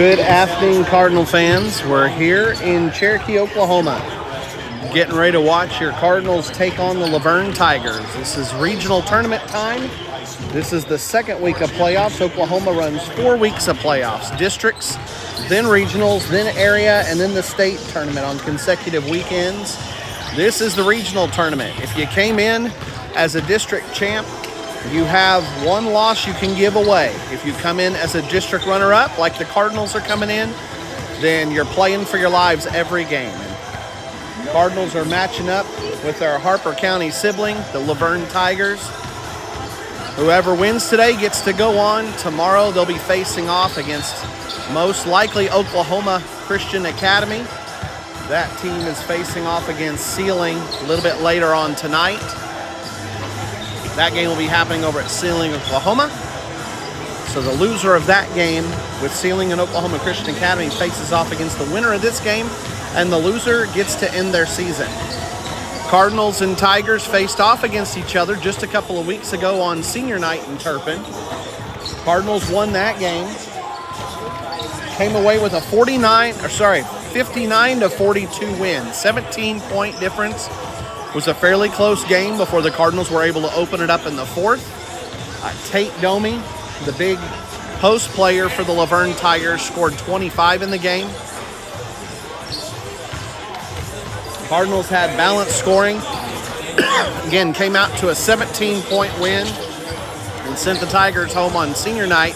Good afternoon, Cardinal fans. We're here in Cherokee, Oklahoma, getting ready to watch your Cardinals take on the Laverne Tigers. This is regional tournament time. This is the second week of playoffs. Oklahoma runs 4 weeks of playoffs. Districts, then regionals, then area, and then the state tournament on consecutive weekends. This is the regional tournament. If you came in as a district champ, you have one loss you can give away. If you come in as a district runner-up, like the Cardinals are coming in, then you're playing for your lives every game. And Cardinals are matching up with their Harper County sibling, the Laverne Tigers. Whoever wins today gets to go on. Tomorrow they'll be facing off against most likely Oklahoma Christian Academy. That team is facing off against Sealing a little bit later on tonight. That game will be happening over at Sealing, Oklahoma. So the loser of that game with Sealing and Oklahoma Christian Academy faces off against the winner of this game, and the loser gets to end their season. Cardinals and Tigers faced off against each other just a couple of weeks ago on senior night in Turpin. Cardinals won that game. Came away with a 59 to 42 win, 17-point difference. Was a fairly close game before the Cardinals were able to open it up in the fourth. Tate Domi, the big post player for the Laverne Tigers, scored 25 in the game. Cardinals had balanced scoring. Again, came out to a 17-point win and sent the Tigers home on senior night.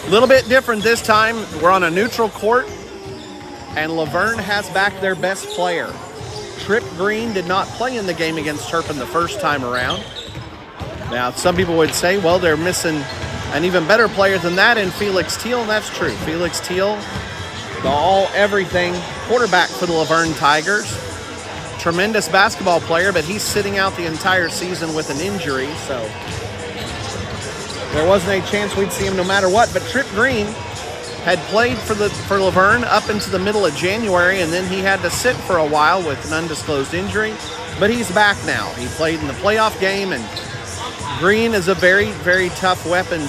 A little bit different this time. We're on a neutral court, and Laverne has back their best player. Trip Green did not play in the game against Turpin the first time around. Now, some people would say, well, they're missing an even better player than that in Felix Teal, and that's true. Felix Teal, the all-everything quarterback for the Laverne Tigers. Tremendous basketball player, but he's sitting out the entire season with an injury, so there wasn't a chance we'd see him no matter what. But Trip Green had played for Laverne up into the middle of January, and then he had to sit for a while with an undisclosed injury, but he's back now. He played in the playoff game, and Green is a very, very tough weapon,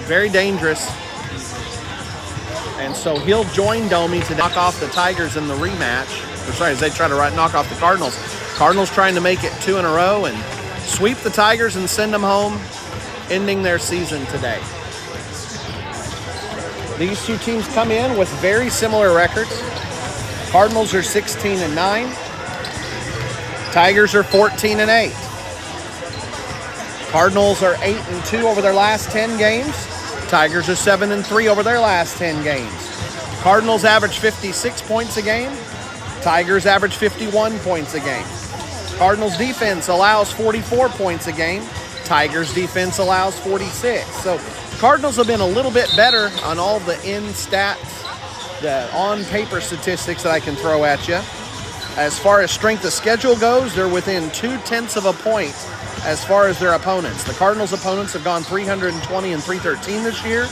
very dangerous, and so he'll join Domi to knock off the Tigers in the rematch. As they try to knock off the Cardinals. Cardinals trying to make it 2 in a row and sweep the Tigers and send them home, ending their season today. These two teams come in with very similar records. Cardinals are 16-9. Tigers are 14-8. Cardinals are 8-2 over their last 10 games. Tigers are 7-3 over their last 10 games. Cardinals average 56 points a game. Tigers average 51 points a game. Cardinals defense allows 44 points a game. Tigers defense allows 46. So Cardinals have been a little bit better on all the stats, the on-paper statistics that I can throw at you. As far as strength of schedule goes, they're within 0.2 of a point as far as their opponents. The Cardinals' opponents have gone 320 and 313 this year.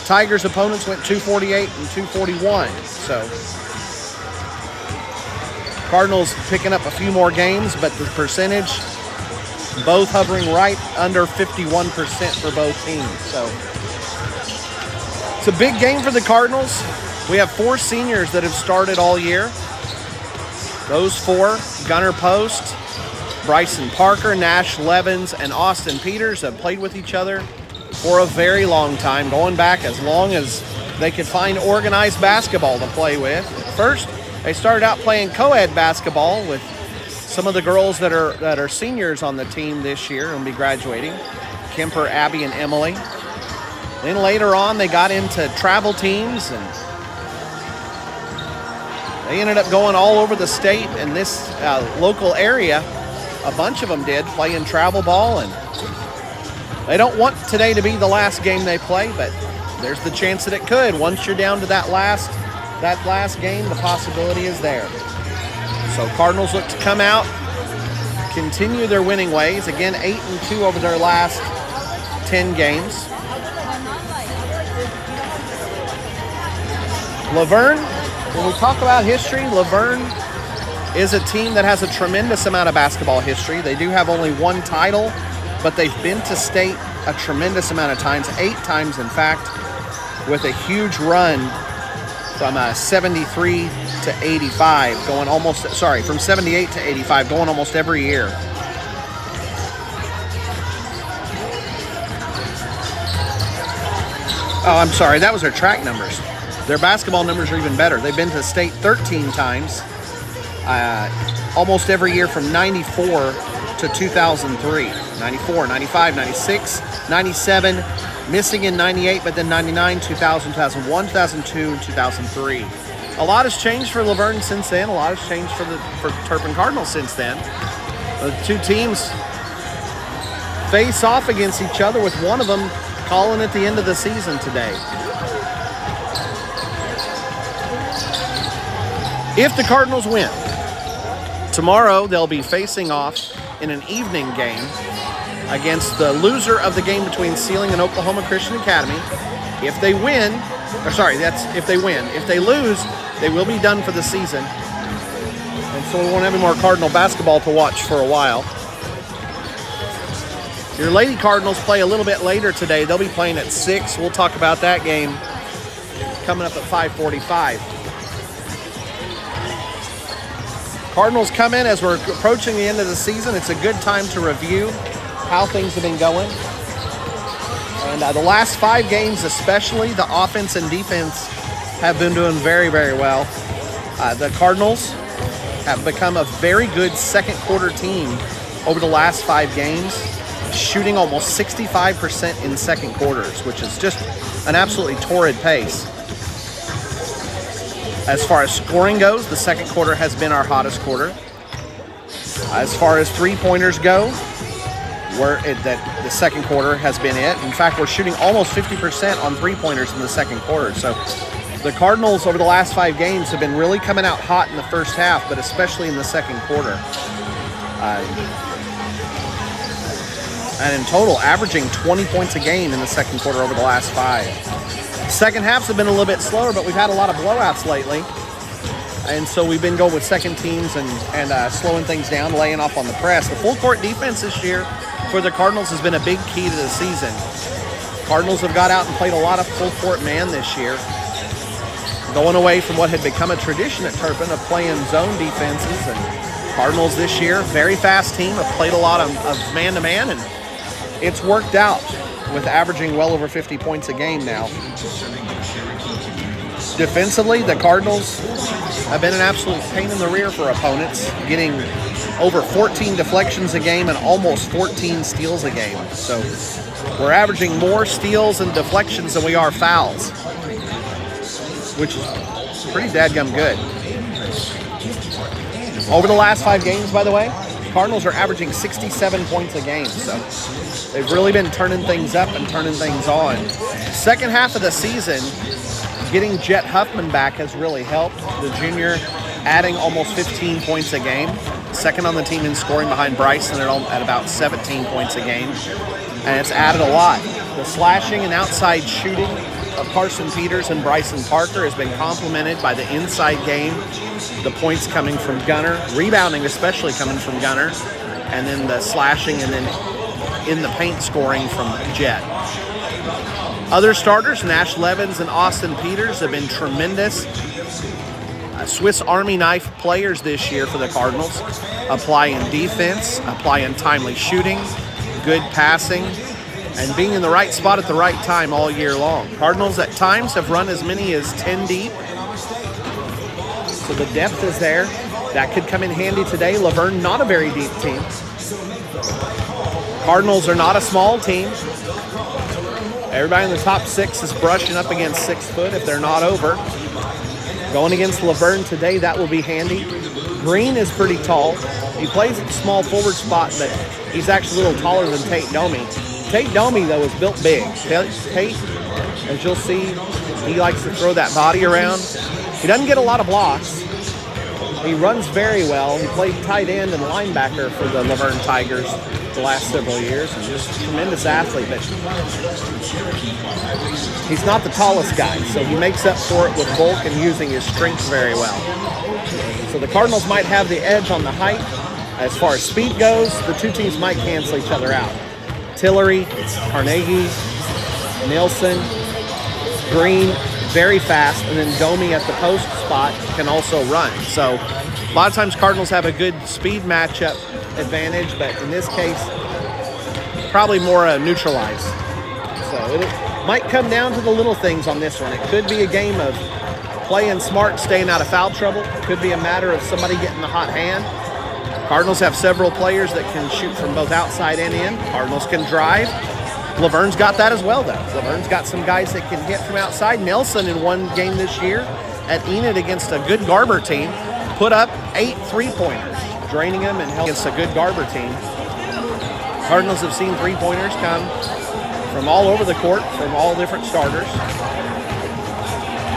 Tigers' opponents went 248 and 241. So Cardinals picking up a few more games, but the percentage, both hovering right under 51% for both teams. So it's a big game for the Cardinals. We have 4 seniors that have started all year. Those 4, Gunnar Post, Bryson Parker, Nash Levens, and Austin Peters, have played with each other for a very long time, going back as long as they could find organized basketball to play with. First, they started out playing co-ed basketball with some of the girls that are seniors on the team this year and will be graduating, Kemper, Abby, and Emily. Then later on, they got into travel teams, and they ended up going all over the state and this local area. A bunch of them did, playing travel ball, and they don't want today to be the last game they play, but there's the chance that it could. Once you're down to that last game, the possibility is there. So Cardinals look to come out, continue their winning ways. Again, 8-2 over their last 10 games. Laverne, when we talk about history, Laverne is a team that has a tremendous amount of basketball history. They do have only 1 title, but they've been to state a tremendous amount of times, 8 times in fact, with a huge run from 73 to 85, from 78 to 85, going almost every year. Oh, I'm sorry, that was their track numbers. Their basketball numbers are even better. They've been to state 13 times, almost every year from 94 to 2003. 94, 95, 96, 97, missing in 98, but then 99, 2000, 2001, 2002, and 2003. A lot has changed for Laverne since then. A lot has changed for Turpin Cardinals since then. The two teams face off against each other, with one of them calling at the end of the season today. If the Cardinals win, tomorrow they'll be facing off in an evening game against the loser of the game between Sealing and Oklahoma Christian Academy. If they win, that's if they win. If they lose, they will be done for the season. And so we won't have any more Cardinal basketball to watch for a while. Your Lady Cardinals play a little bit later today. They'll be playing at 6. We'll talk about that game coming up at 5:45. Cardinals come in as we're approaching the end of the season. It's a good time to review how things have been going. And the last 5 games especially, the offense and defense have been doing very, very well. The Cardinals have become a very good second quarter team over the last 5 games, shooting almost 65% in second quarters, which is just an absolutely torrid pace. As far as scoring goes, the second quarter has been our hottest quarter. As far as three-pointers go, the second quarter has been it. In fact, we're shooting almost 50% on three-pointers in the second quarter. So the Cardinals over the last 5 games have been really coming out hot in the first half, but especially in the second quarter. And in total, averaging 20 points a game in the second quarter over the last 5. Second halves have been a little bit slower, but we've had a lot of blowouts lately. And so we've been going with second teams and slowing things down, laying off on the press. The full court defense this year for the Cardinals has been a big key to the season. Cardinals have got out and played a lot of full court man this year, going away from what had become a tradition at Turpin of playing zone defenses. And Cardinals this year, very fast team, have played a lot of man-to-man, and it's worked out with averaging well over 50 points a game now. Defensively, the Cardinals have been an absolute pain in the rear for opponents, getting over 14 deflections a game and almost 14 steals a game. So we're averaging more steals and deflections than we are fouls, which is pretty dadgum good. Over the last 5 games, by the way, Cardinals are averaging 67 points a game. So they've really been turning things up and turning things on. Second half of the season, getting Jet Huffman back has really helped. The junior adding almost 15 points a game. Second on the team in scoring behind Bryson at about 17 points a game. And it's added a lot. The slashing and outside shooting of Carson Peters and Bryson Parker has been complemented by the inside game. The points coming from Gunner, rebounding especially coming from Gunner, and then the slashing and then in the paint scoring from Jet. Other starters, Nash Levens and Austin Peters, have been tremendous Swiss Army knife players this year for the Cardinals, applying defense, applying timely shooting, good passing, and being in the right spot at the right time all year long. Cardinals at times have run as many as 10 deep, so the depth is there. That could come in handy today. Laverne, not a very deep team. Cardinals are not a small team. Everybody in the top 6 is brushing up against 6 foot if they're not over. Going against Laverne today, that will be handy. Green is pretty tall. He plays at the small forward spot, but he's actually a little taller than Tate Domi. Tate Domi, though, is built big. Tate, as you'll see, he likes to throw that body around. He doesn't get a lot of blocks. He runs very well. He played tight end and linebacker for the Laverne Tigers the last several years, and just a tremendous athlete. But he's not the tallest guy, so he makes up for it with bulk and using his strength very well. So the Cardinals might have the edge on the height. As far as speed goes, the two teams might cancel each other out. Tillery, Carnegie, Nelson, Green, very fast, and then Domi at the post spot can also run. So a lot of times Cardinals have a good speed matchup advantage, but in this case, probably more neutralized. So it might come down to the little things on this one. It could be a game of playing smart, staying out of foul trouble. It could be a matter of somebody getting the hot hand. Cardinals have several players that can shoot from both outside and in. Cardinals can drive. Laverne's got that as well, though. Laverne's got some guys that can hit from outside. Nelson, in one game this year at Enid against a good Garber team, put up 8 3-pointers, draining them and against a good Garber team. Cardinals have seen 3-pointers come from all over the court, from all different starters.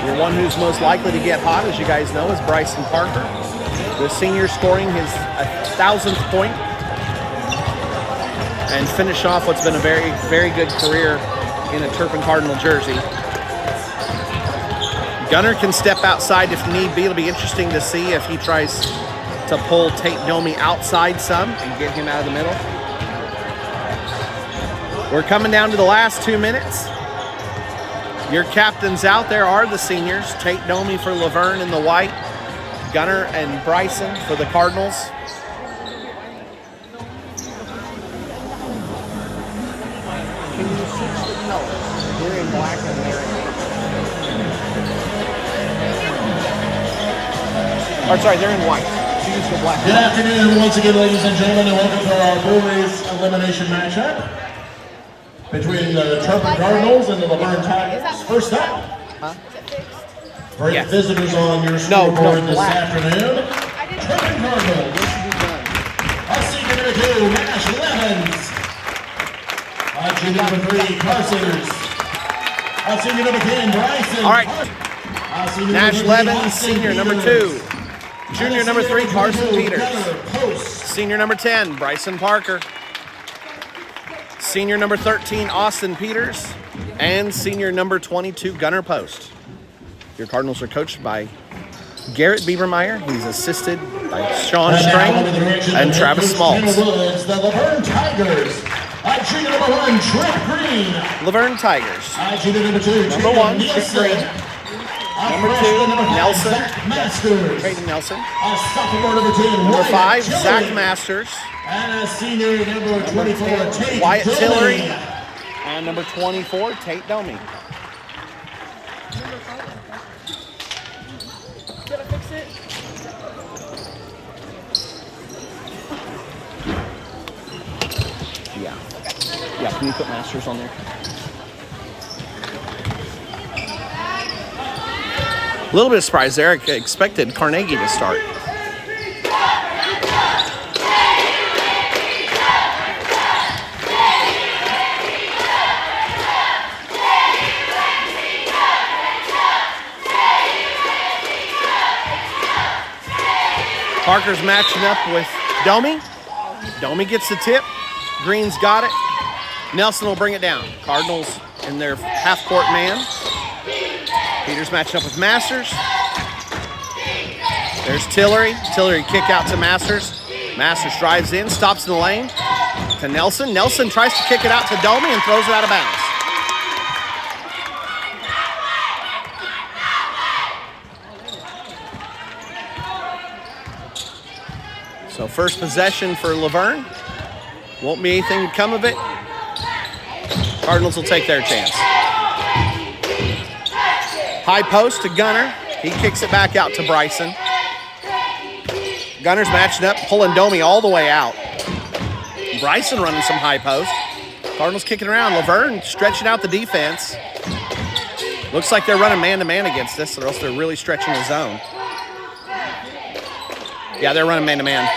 Your one who's most likely to get hot, as you guys know, is Bryson Parker. The senior scoring his 1,000th point and finish off what's been a very, very good career in a Turpin Cardinal jersey. Gunner can step outside if need be. It'll be interesting to see if he tries to pull Tate Domi outside some and get him out of the middle. We're coming down to the last 2 minutes. Your captains out there are the seniors. Tate Domi for Laverne in the white. Gunner and Bryson for the Cardinals. Can you switch the colors? They're in black and they're in they're in white. Choose the black. Good afternoon once again, ladies and gentlemen, and welcome to our Breweries elimination matchup between the Turpin Cardinals and the Laverne Tigers. First up, for the visitors on your scoreboard this afternoon, Turpin Cardinals. Senior number 2, Nash Lavens. Junior number 3, Parsons. Senior number 10, Bryson. All right. Nash Levens, senior number 2. Junior number 3, Carson Peters. Senior number 10, Bryson Parker. Senior number 13, Austin Peters. And senior number 22, Gunner Post. Your Cardinals are coached by Garrett Biebermeyer. He's assisted by Sean Strang and Travis Smaltz. The Laverne Tigers. Junior number 1, Trip Green. Laverne Tigers. Junior number 2, Number 1, Trip Green. Number 2, Nelson. Trayton Nelson. Sophomore number 10, Number 5, Zach Masters. And a senior number 24, Tate Wyatt Domi. Tillery. And number 24, Tate Domi. Gotta fix it. Yeah. Yeah, can you put Masters on there? A little bit surprised there. I expected Carnegie to start. Parker's matching up with Domi. Domi gets the tip. Green's got it. Nelson will bring it down. Cardinals in their half-court man. Peters matching up with Masters. There's Tillery. Tillery kick out to Masters. Masters drives in, stops in the lane to Nelson. Nelson tries to kick it out to Domi and throws it out of bounds. So first possession for Laverne. Won't be anything to come of it. Cardinals will take their chance. High post to Gunner. He kicks it back out to Bryson. Gunner's matching up, pulling Domi all the way out. Bryson running some high post. Cardinals kicking around. Laverne stretching out the defense. Looks like they're running man-to-man against this, or else they're really stretching the zone. Yeah, they're running man-to-man.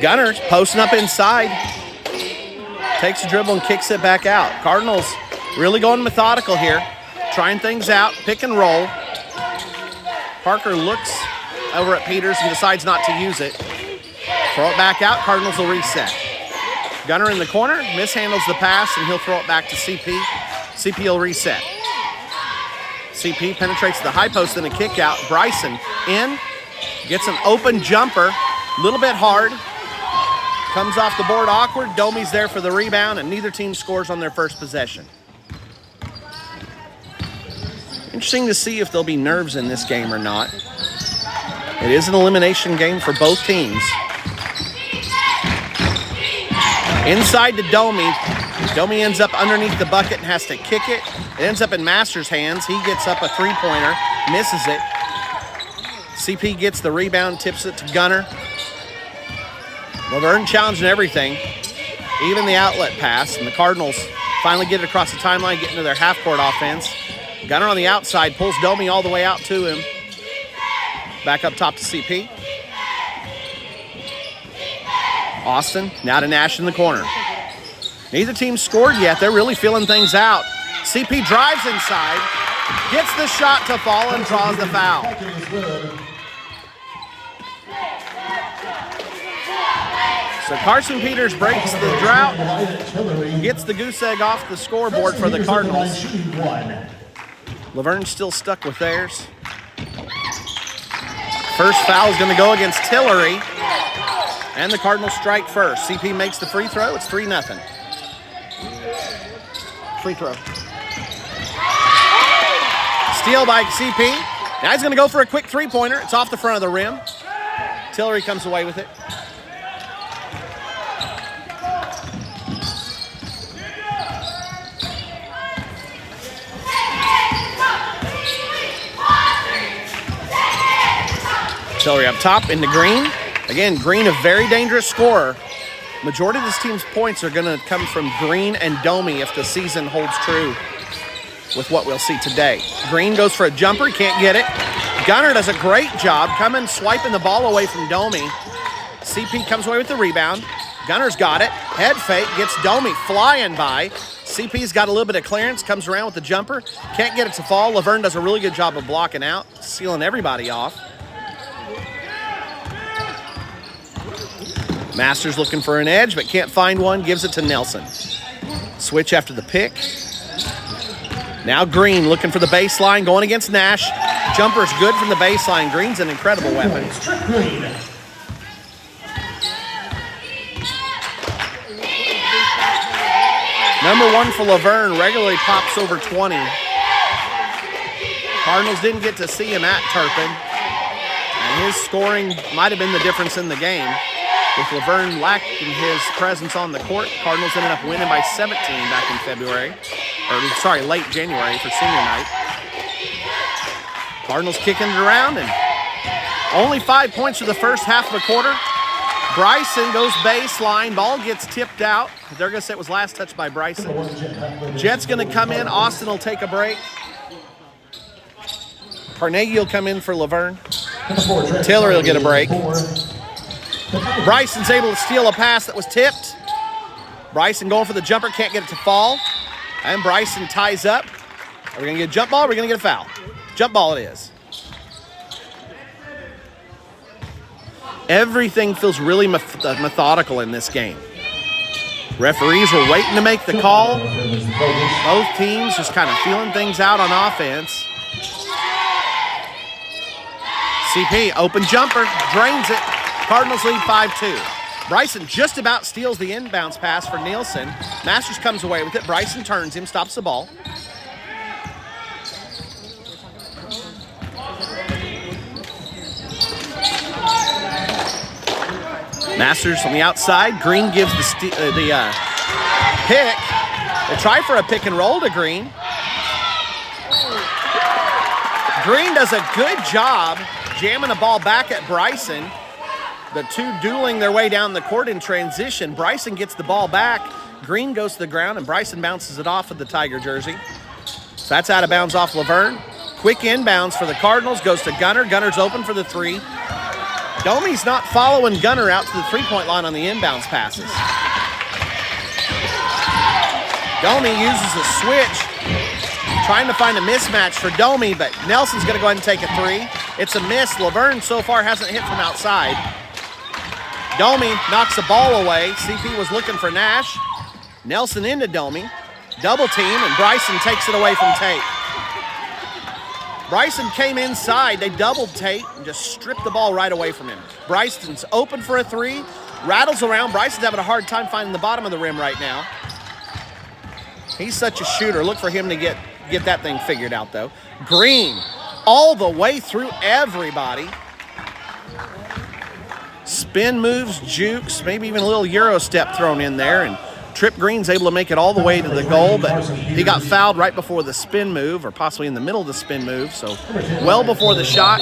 Gunner's posting up inside. Takes a dribble and kicks it back out. Cardinals really going methodical here. Trying things out, pick and roll. Parker looks over at Peters and decides not to use it. Throw it back out, Cardinals will reset. Gunner in the corner, mishandles the pass, and he'll throw it back to CP. CP will reset. CP penetrates the high post, then a kick out. Bryson in, gets an open jumper, a little bit hard. Comes off the board awkward. Domi's there for the rebound, and neither team scores on their first possession. Interesting to see if there'll be nerves in this game or not. It is an elimination game for both teams. Inside to Domi. Domi ends up underneath the bucket and has to kick it. It ends up in Masters' hands. He gets up a three-pointer, misses it. CP gets the rebound, tips it to Gunner. Laverne challenging everything, even the outlet pass, and the Cardinals finally get it across the timeline, get into their half-court offense. Gunner on the outside pulls Domi all the way out to him. Back up top to CP. Austin, now to Nash in the corner. Neither team scored yet. They're really feeling things out. CP drives inside, gets the shot to fall, and draws the foul. So Carson Peters breaks the drought, gets the goose egg off the scoreboard for the Cardinals. Laverne's still stuck with theirs. First foul is going to go against Tillery, and the Cardinals strike first. CP makes the free throw. It's 3-0. Free throw. Steal by CP. Now he's going to go for a quick three-pointer. It's off the front of the rim. Tillery comes away with it. Tillery up top into Green. Again, Green, a very dangerous scorer. Majority of this team's points are going to come from Green and Domi if the season holds true with what we'll see today. Green goes for a jumper, can't get it. Gunner does a great job coming, swiping the ball away from Domi. CP comes away with the rebound. Gunner's got it. Head fake, gets Domi flying by. CP's got a little bit of clearance, comes around with the jumper. Can't get it to fall. Laverne does a really good job of blocking out, sealing everybody off. Masters looking for an edge, but can't find one. Gives it to Nelson. Switch after the pick. Now Green looking for the baseline, going against Nash. Jumper's good from the baseline. Green's an incredible weapon. Number one for Laverne regularly pops over 20. Cardinals didn't get to see him at Turpin, and his scoring might have been the difference in the game. With Laverne lacking his presence on the court, Cardinals ended up winning by 17 back in late January for senior night. Cardinals kicking it around, and only 5 points for the first half of the quarter. Bryson goes baseline, ball gets tipped out. They're going to say it was last touched by Bryson. Jet's going to come in, Austin will take a break. Carnegie will come in for Laverne. Tillery will get a break. Bryson's able to steal a pass that was tipped. Bryson going for the jumper, can't get it to fall. And Bryson ties up. Are we going to get a jump ball or are we going to get a foul? Jump ball it is. Everything feels really methodical in this game. Referees were waiting to make the call. Both teams just kind of feeling things out on offense. CP, open jumper, drains it. Cardinals lead 5-2. Bryson just about steals the inbounds pass for Nielsen. Masters comes away with it. Bryson turns him, stops the ball. Masters on the outside. Green gives the pick. They try for a pick and roll to Green. Green does a good job jamming the ball back at Bryson. The two dueling their way down the court in transition. Bryson gets the ball back. Green goes to the ground, and Bryson bounces it off of the Tiger jersey. So that's out of bounds off Laverne. Quick inbounds for the Cardinals. Goes to Gunner. Gunner's open for the three. Domi's not following Gunner out to the three-point line on the inbounds passes. Domi uses a switch, trying to find a mismatch for Domi, but Nelson's going to go ahead and take a three. It's a miss. Laverne so far hasn't hit from outside. Domi knocks the ball away. CP was looking for Nash. Nelson into Domi. Double team, and Bryson takes it away from Tate. Bryson came inside. They doubled Tate and just stripped the ball right away from him. Bryson's open for a three. rattles around. Bryson's having a hard time finding the bottom of the rim right now. He's such a shooter. Look for him to get that thing figured out, though. Green all the way through everybody. Spin moves, jukes, maybe even a little Euro step thrown in there, and Trip Green's able to make it all the way to the goal, but he got fouled right before the spin move, or possibly in the middle of the spin move, so well before the shot.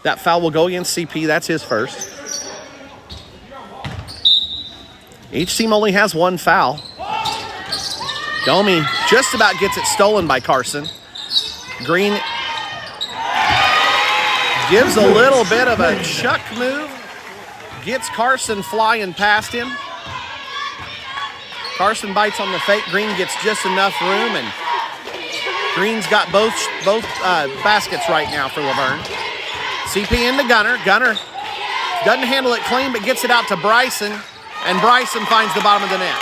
That foul will go against CP. That's his first. Each team only has one foul. Domi just about gets it stolen by Carson. Green gives a little bit of a chuck move. Gets Carson flying past him. Carson bites on the fake. Green gets just enough room, and Green's got both baskets right now for Laverne. CP into Gunner. Gunner doesn't handle it clean, but gets it out to Bryson, and Bryson finds the bottom of the net.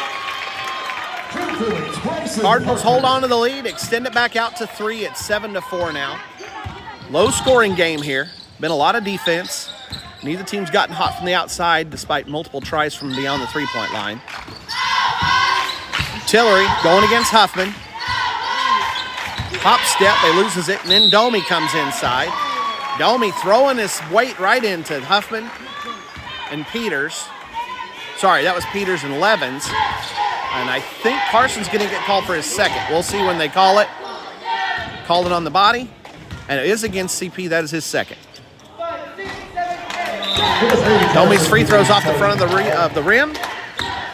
Cardinals hold on to the lead, extend it back out to 3. It's 7-4 now. Low scoring game here. Been a lot of defense. Neither team's gotten hot from the outside despite multiple tries from beyond the three-point line. Tillery going against Huffman. Hop step, they loses it, and then Domi comes inside. Domi throwing his weight right into Huffman and Peters. Sorry, that was Peters and Levens. And I think Carson's going to get called for his second. We'll see when they call it. Called it on the body, and it is against CP. That is his second. Domi's free throws off the front of the rim.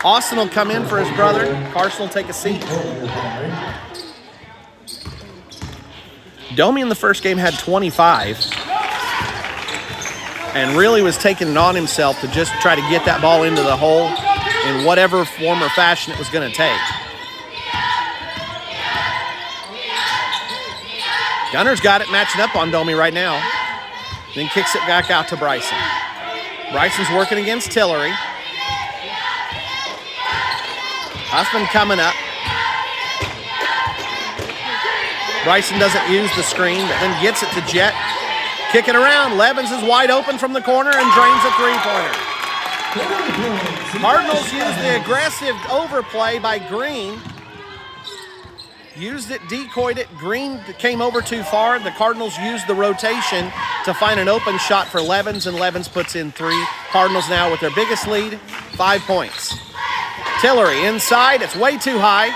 Austin will come in for his brother. Carson will take a seat. Domi in the first game had 25 and really was taking it on himself to just try to get that ball into the hole in whatever form or fashion it was going to take. Gunner's got it matching up on Domi right now. Then kicks it back out to Bryson. Bryson's working against Tillery. Huffman coming up. Bryson doesn't use the screen, but then gets it to Jet. Kick it around. Levens is wide open from the corner and drains a three-pointer. Cardinals used the aggressive overplay by Green. Used it, decoyed it. Green came over too far. The Cardinals used the rotation to find an open shot for Levens, and Levens puts in 3. Cardinals now with their biggest lead, 5 points. Tillery inside. It's way too high.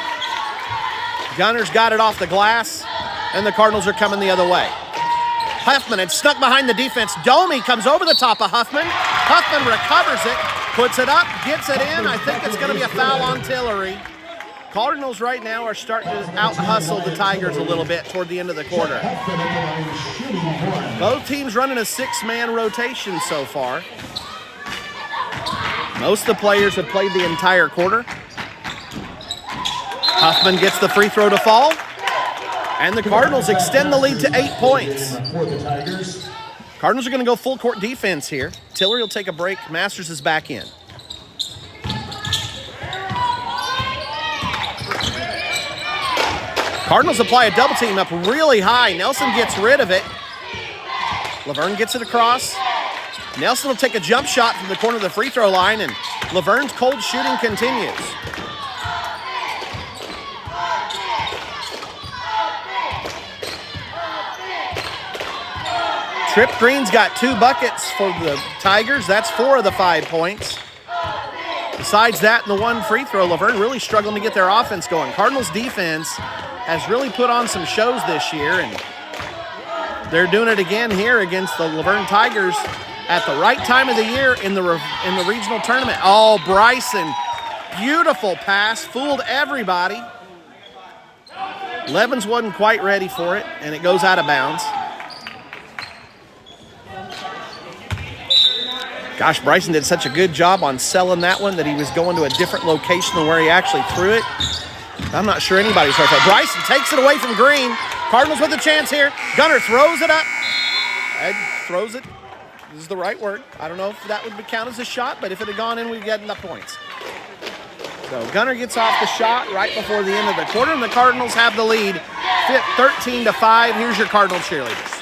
Gunner's got it off the glass, and the Cardinals are coming the other way. Huffman had snuck behind the defense. Domi comes over the top of Huffman. Huffman recovers it, puts it up, gets it in. I think it's going to be a foul on Tillery. Cardinals right now are starting to out-hustle the Tigers a little bit toward the end of the quarter. Both teams running a 6-man rotation so far. Most of the players have played the entire quarter. Huffman gets the free throw to fall. And the Cardinals extend the lead to 8 points. Cardinals are going to go full court defense here. Tillery will take a break. Masters is back in. Cardinals apply a double team up really high. Nelson gets rid of it. Laverne gets it across. Nelson will take a jump shot from the corner of the free throw line, and Laverne's cold shooting continues. Trip Green's got 2 buckets for the Tigers. That's 4 of the 5 points. Besides that and the 1 free throw, Laverne really struggling to get their offense going. Cardinals defense has really put on some shows this year, and they're doing it again here against the Laverne Tigers at the right time of the year in the regional tournament. Oh, Bryson, beautiful pass, fooled everybody. Levens wasn't quite ready for it, and it goes out of bounds. Gosh, Bryson did such a good job on selling that one that he was going to a different location than where he actually threw it. I'm not sure anybody's right there. Bryson takes it away from Green. Cardinals with a chance here. Gunner throws it up. Ed throws it. This is the right word. I don't know if that would count as a shot, but if it had gone in, we'd get enough points. So Gunner gets off the shot right before the end of the quarter, and the Cardinals have the lead 13-5. Here's your Cardinal cheerleaders.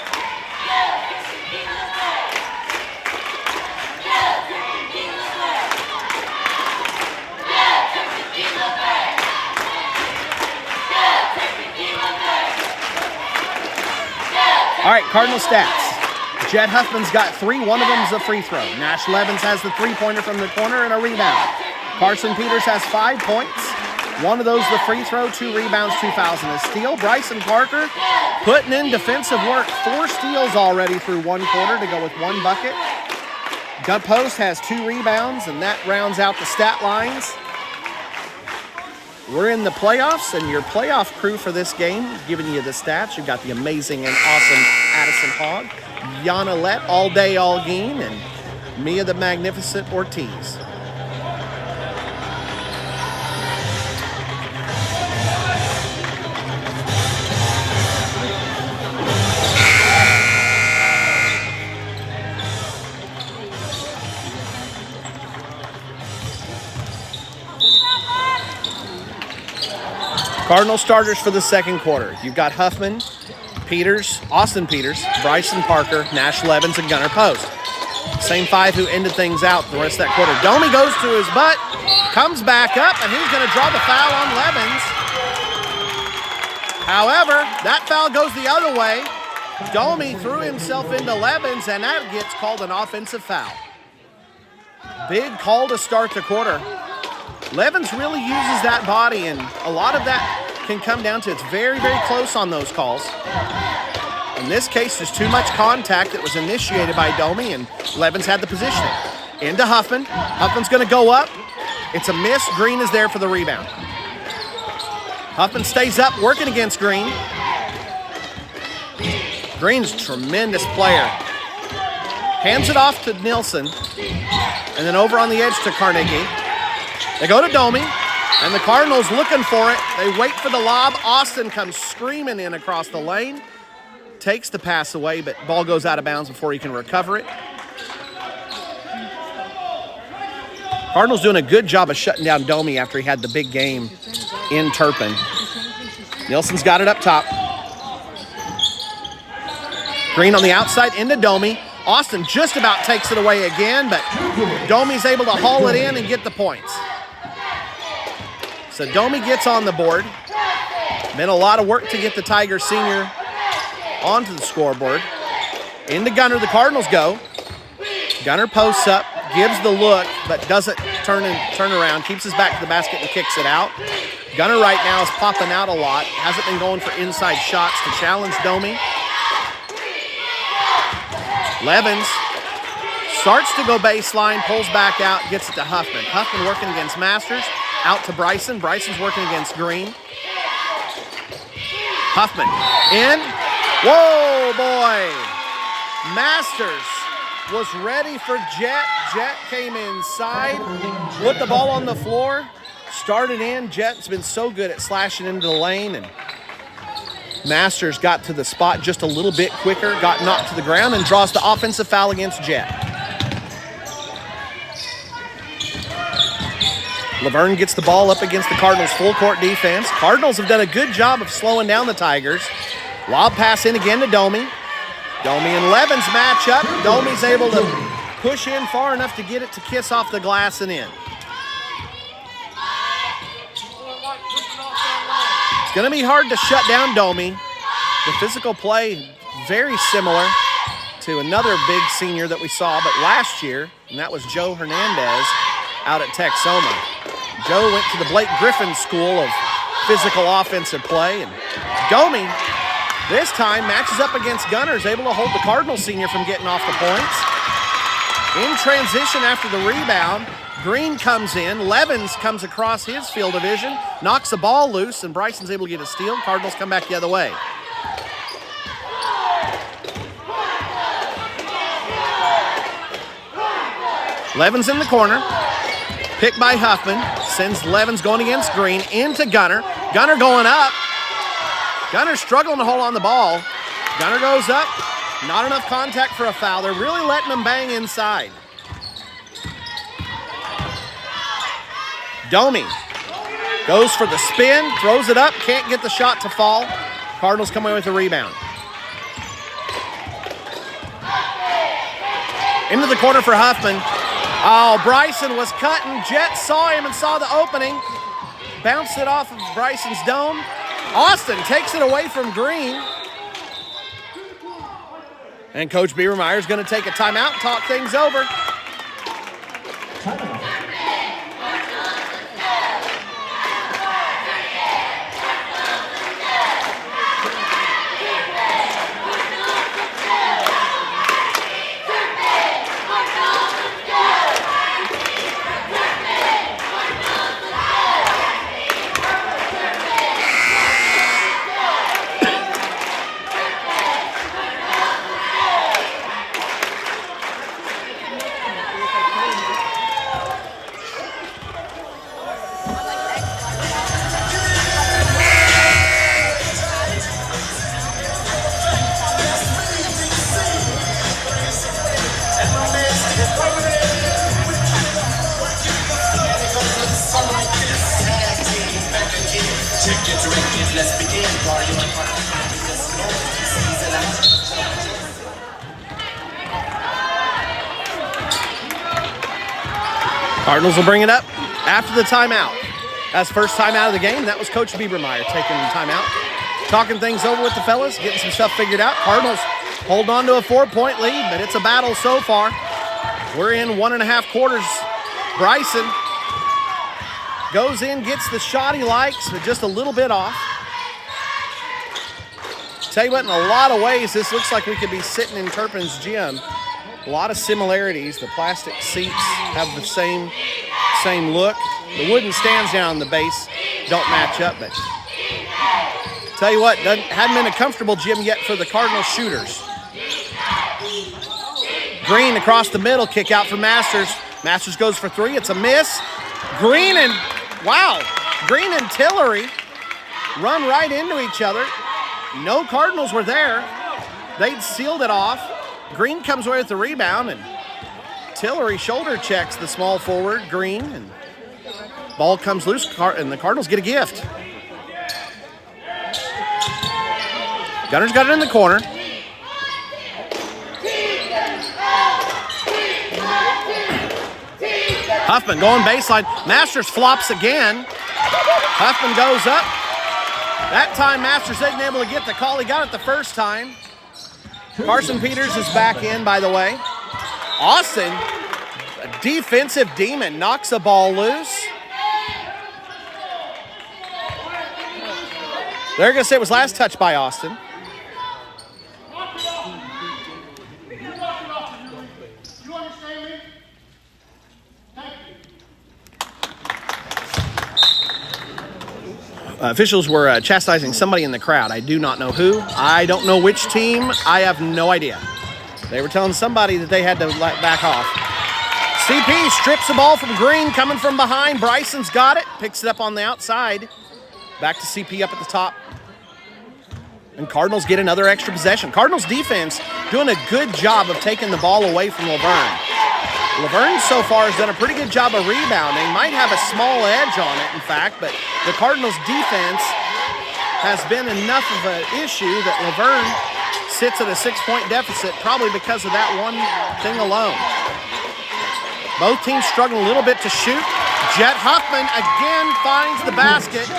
All right, Cardinal stats. Jet Huffman's got 3. One of them is a free throw. Nash Levens has the three-pointer from the corner and a rebound. Carson Peters has 5 points. One of those the free throw, 2 rebounds, 2 fouls, and a steal. Bryson Parker putting in defensive work. 4 steals already through 1 quarter to go with 1 bucket. Gun Post has 2 rebounds, and that rounds out the stat lines. We're in the playoffs, and your playoff crew for this game, giving you the stats. You've got the amazing and awesome Addison Hogg, Yana Lett, All Day All Game, and Mia the Magnificent Ortiz. Cardinal starters for the second quarter. You've got Huffman, Peters, Austin Peters, Bryson Parker, Nash Levens, and Gunnar Post. Same 5 who ended things out the rest of that quarter. Domi goes to his butt, comes back up, and he's going to draw the foul on Levens. However, that foul goes the other way. Domi threw himself into Levens, and that gets called an offensive foul. Big call to start the quarter. Levens really uses that body, and a lot of that can come down to it's very, very close on those calls. In this case, there's too much contact that was initiated by Domi, and Levens had the positioning. Into Huffman. Huffman's going to go up. It's a miss. Green is there for the rebound. Huffman stays up, working against Green. Green's a tremendous player. Hands it off to Nilsson, and then over on the edge to Carnegie. They go to Domi, and the Cardinals looking for it. They wait for the lob. Austin comes screaming in across the lane. Takes the pass away, but ball goes out of bounds before he can recover it. Cardinals doing a good job of shutting down Domi after he had the big game in Turpin. Nilsson's got it up top. Green on the outside into Domi. Austin just about takes it away again, but Domi's able to haul it in and get the points. So Domi gets on the board. Been a lot of work to get the Tigers senior onto the scoreboard. Into Gunnar, the Cardinals go. Gunnar posts up, gives the look, but doesn't turn around, keeps his back to the basket and kicks it out. Gunnar right now is popping out a lot. Hasn't been going for inside shots to challenge Domi. Levens starts to go baseline, pulls back out, gets it to Huffman. Huffman working against Masters. Out to Bryson. Bryson's working against Green. Huffman in. Whoa, boy. Masters was ready for Jet. Jet came inside, put the ball on the floor, started in. Jet's been so good at slashing into the lane, and Masters got to the spot just a little bit quicker, got knocked to the ground, and draws the offensive foul against Jet. Laverne gets the ball up against the Cardinals' full court defense. Cardinals have done a good job of slowing down the Tigers. Lob pass in again to Domi. Domi and Levens match up. Domi's able to push in far enough to get it to kiss off the glass and in. It's going to be hard to shut down Domi. The physical play very similar to another big senior that we saw, but last year, and that was Joe Hernandez out at Texoma. Joe went to the Blake Griffin School of physical offensive play, and Domi this time matches up against Gunnar, is able to hold the Cardinal senior from getting off the points. In transition after the rebound, Green comes in. Levens comes across his field of vision, knocks the ball loose, and Bryson's able to get a steal. Cardinals come back the other way. Levens in the corner. Picked by Huffman. Sends Levens going against Green into Gunnar. Gunnar going up. Gunnar struggling to hold on the ball. Gunnar goes up. Not enough contact for a foul. They're really letting him bang inside. Domi goes for the spin, throws it up, can't get the shot to fall. Cardinals come away with the rebound. Into the corner for Huffman. Oh, Bryson was cutting. Jet saw him and saw the opening. Bounced it off of Bryson's dome. Austin takes it away from Green. And Coach Biebermeyer is going to take a timeout and talk things over. Cardinals will bring it up after the timeout. That's first time out of the game. That was Coach Biebermeyer taking the timeout, talking things over with the fellas, getting some stuff figured out. Cardinals hold on to a 4-point lead, but it's a battle so far. We're in 1.5 quarters. Bryson goes in, gets the shot he likes, but just a little bit off. Tell you what, in a lot of ways, this looks like we could be sitting in Turpin's gym. A lot of similarities. The plastic seats have the same look. The wooden stands down the base don't match up, but tell you what, hadn't been a comfortable gym yet for the Cardinal shooters. Green across the middle, kick out for Masters. Masters goes for 3, it's a miss. Green and Tillery run right into each other. No Cardinals were there. They'd sealed it off. Green comes away with the rebound, and Tillery shoulder checks the small forward, Green, and ball comes loose, and the Cardinals get a gift. Gunner's got it in the corner. Huffman going baseline. Masters flops again. Huffman goes up. That time Masters isn't able to get the call. He got it the first time. Carson Peters is back in, by the way. Austin, a defensive demon, knocks the ball loose. They're going to say it was last touch by Austin. Officials were chastising somebody in the crowd. I do not know who. I don't know which team. I have no idea. They were telling somebody that they had to back off. CP strips the ball from Green, coming from behind. Bryson's got it, picks it up on the outside. Back to CP up at the top. And Cardinals get another extra possession. Cardinals defense doing a good job of taking the ball away from Laverne. Laverne so far has done a pretty good job of rebounding. Might have a small edge on it, in fact, but the Cardinals defense has been enough of an issue that Laverne sits at a 6-point deficit, probably because of that one thing alone. Both teams struggling a little bit to shoot. Jet Huffman again finds the basket.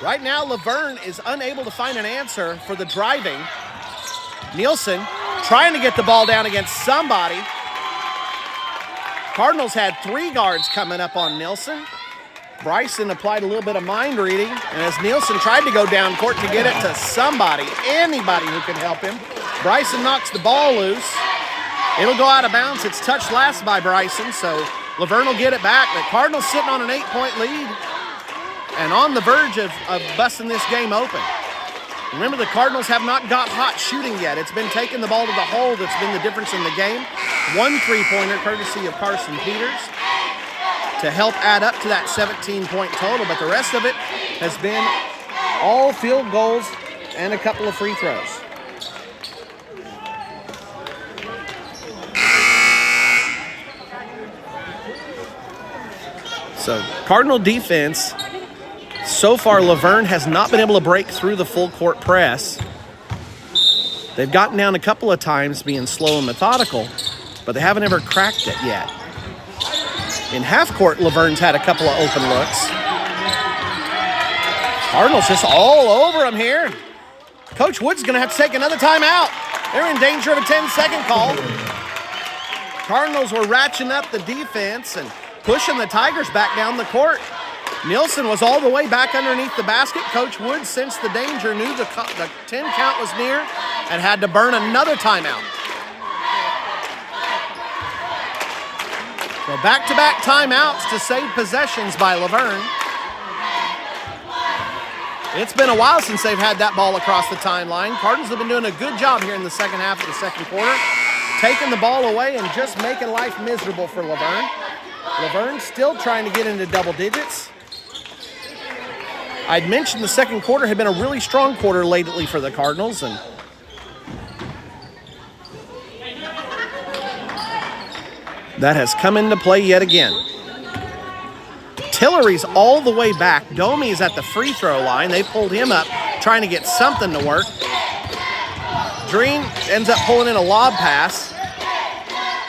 Right now, Laverne is unable to find an answer for the driving. Nielsen trying to get the ball down against somebody. Cardinals had 3 guards coming up on Nielsen. Bryson applied a little bit of mind reading, and as Nielsen tried to go down court to get it to somebody, anybody who could help him, Bryson knocks the ball loose. It'll go out of bounds. It's touched last by Bryson, so Laverne will get it back. The Cardinals sitting on an 8-point lead and on the verge of busting this game open. Remember, the Cardinals have not got hot shooting yet. It's been taking the ball to the hole that's been the difference in the game. 1 3-pointer courtesy of Carson Peters to help add up to that 17-point total, but the rest of it has been all field goals and a couple of free throws. So Cardinal defense, so far Laverne has not been able to break through the full court press. They've gotten down a couple of times being slow and methodical, but they haven't ever cracked it yet. In half court, Laverne's had a couple of open looks. Cardinals just all over them here. Coach Wood's going to have to take another timeout. They're in danger of a 10-second call. Cardinals were ratcheting up the defense and pushing the Tigers back down the court. Nielsen was all the way back underneath the basket. Coach Wood sensed the danger, knew the 10 count was near, and had to burn another timeout. So back-to-back timeouts to save possessions by Laverne. It's been a while since they've had that ball across the timeline. Cardinals have been doing a good job here in the second half of the second quarter, taking the ball away and just making life miserable for Laverne. Laverne still trying to get into double digits. I'd mentioned the second quarter had been a really strong quarter lately for the Cardinals, and that has come into play yet again. Tillery's all the way back. Domi's at the free throw line. They pulled him up, trying to get something to work. Green ends up pulling in a lob pass.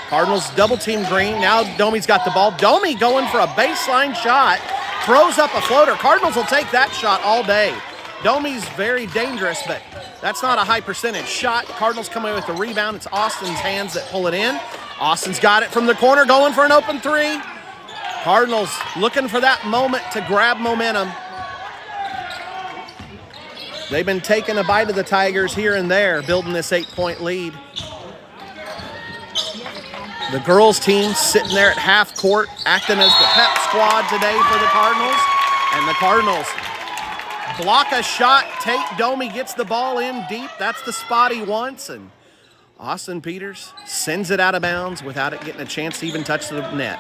Cardinals double team Green. Now Domi's got the ball. Domi going for a baseline shot. Throws up a floater. Cardinals will take that shot all day. Domi's very dangerous, but that's not a high percentage shot. Cardinals come away with the rebound. It's Austin's hands that pull it in. Austin's got it from the corner, going for an open three. Cardinals looking for that moment to grab momentum. They've been taking a bite of the Tigers here and there, building this 8-point lead. The girls team sitting there at half court, acting as the pep squad today for the Cardinals. And the Cardinals block a shot. Tate Domi gets the ball in deep. That's the spot he wants. And Austin Peters sends it out of bounds without it getting a chance to even touch the net.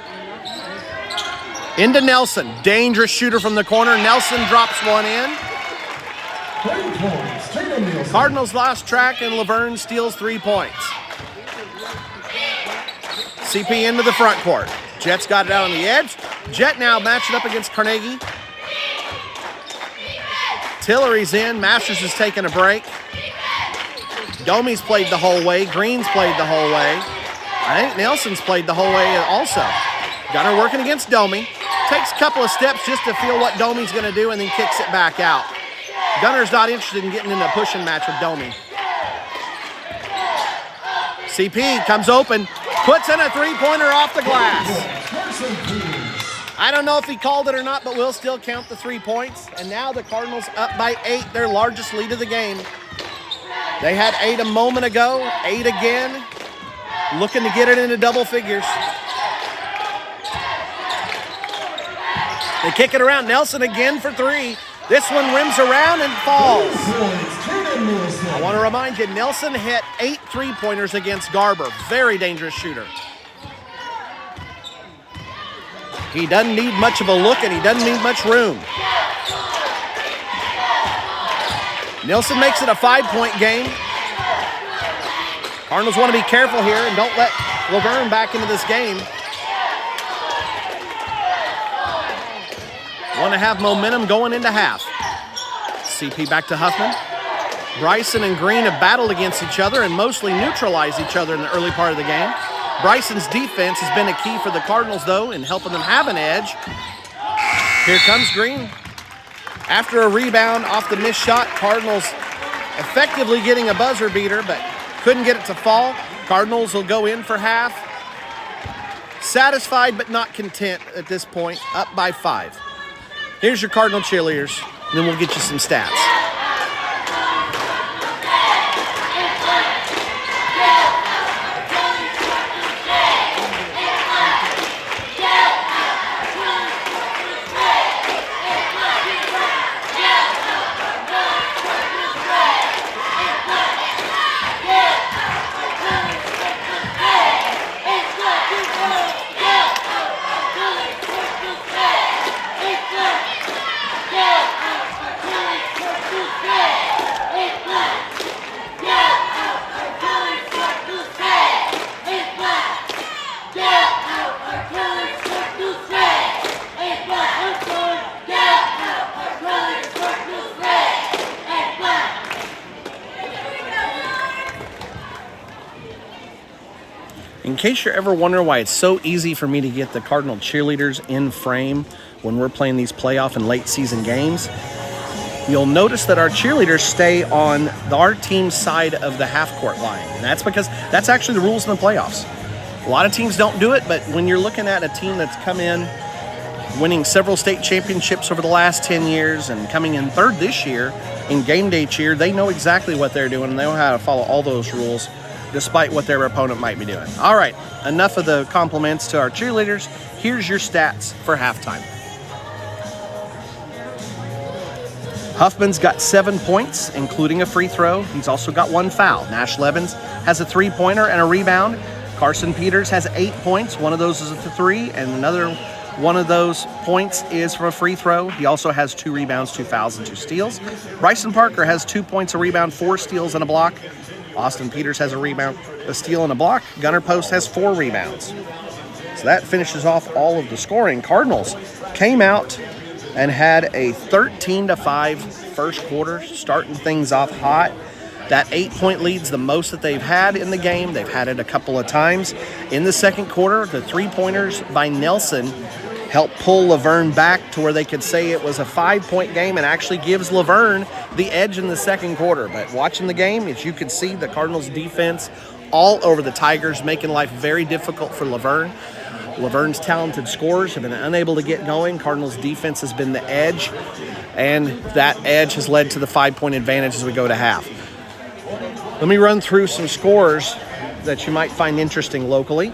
Into Nelson. Dangerous shooter from the corner. Nelson drops one in. Cardinals lost track and Laverne steals 3 points. CP into the front court. Jet's got it out on the edge. Jet now matched up against Carnegie. Tillery's in. Masters is taking a break. Domi's played the whole way. Green's played the whole way. I think Nelson's played the whole way also. Gunner working against Domi. Takes a couple of steps just to feel what Domi's going to do and then kicks it back out. Gunner's not interested in getting in a pushing match with Domi. CP comes open, puts in a three-pointer off the glass. I don't know if he called it or not, but we'll still count the 3 points. And now the Cardinals up by 8, their largest lead of the game. They had 8 a moment ago, 8 again, looking to get it into double figures. They kick it around. Nelson again for 3. This one rims around and falls. I want to remind you, Nelson hit 8 3-pointers against Garber. Very dangerous shooter. He doesn't need much of a look and he doesn't need much room. Nelson makes it a 5-point game. Cardinals want to be careful here and don't let Laverne back into this game. Want to have momentum going into half. CP back to Huffman. Bryson and Green have battled against each other and mostly neutralized each other in the early part of the game. Bryson's defense has been a key for the Cardinals, though, in helping them have an edge. Here comes Green. After a rebound off the missed shot, Cardinals effectively getting a buzzer beater, but couldn't get it to fall. Cardinals will go in for half. Satisfied but not content at this point, up by 5. Here's your Cardinal cheerleaders, and then we'll get you some stats. In case you're ever wondering why it's so easy for me to get the Cardinal cheerleaders in frame when we're playing these playoff and late season games, you'll notice that our cheerleaders stay on our team's side of the half-court line. And that's because that's actually the rules in the playoffs. A lot of teams don't do it, but when you're looking at a team that's come in winning several state championships over the last 10 years and coming in third this year in game day cheer, they know exactly what they're doing and they know how to follow all those rules despite what their opponent might be doing. All right, enough of the compliments to our cheerleaders. Here's your stats for halftime. Huffman's got 7 points, including a free throw. He's also got 1 foul. Nash Levens has a 3-pointer and a rebound. Carson Peters has 8 points. One of those is at the 3, and another one of those points is from a free throw. He also has 2 rebounds, 2 fouls, and 2 steals. Bryson Parker has 2 points, a rebound, 4 steals, and a block. Austin Peters has a rebound, a steal, and a block. Gunnar Post has 4 rebounds. So that finishes off all of the scoring. Cardinals came out and had a 13-5 first quarter, starting things off hot. That 8-point lead's the most that they've had in the game. They've had it a couple of times. In the second quarter, the 3-pointers by Nelson helped pull Laverne back to where they could say it was a 5-point game and actually gives Laverne the edge in the second quarter. But watching the game, as you can see, the Cardinals' defense all over the Tigers, making life very difficult for Laverne. Laverne's talented scorers have been unable to get going. Cardinals' defense has been the edge, and that edge has led to the 5-point advantage as we go to half. Let me run through some scores that you might find interesting locally.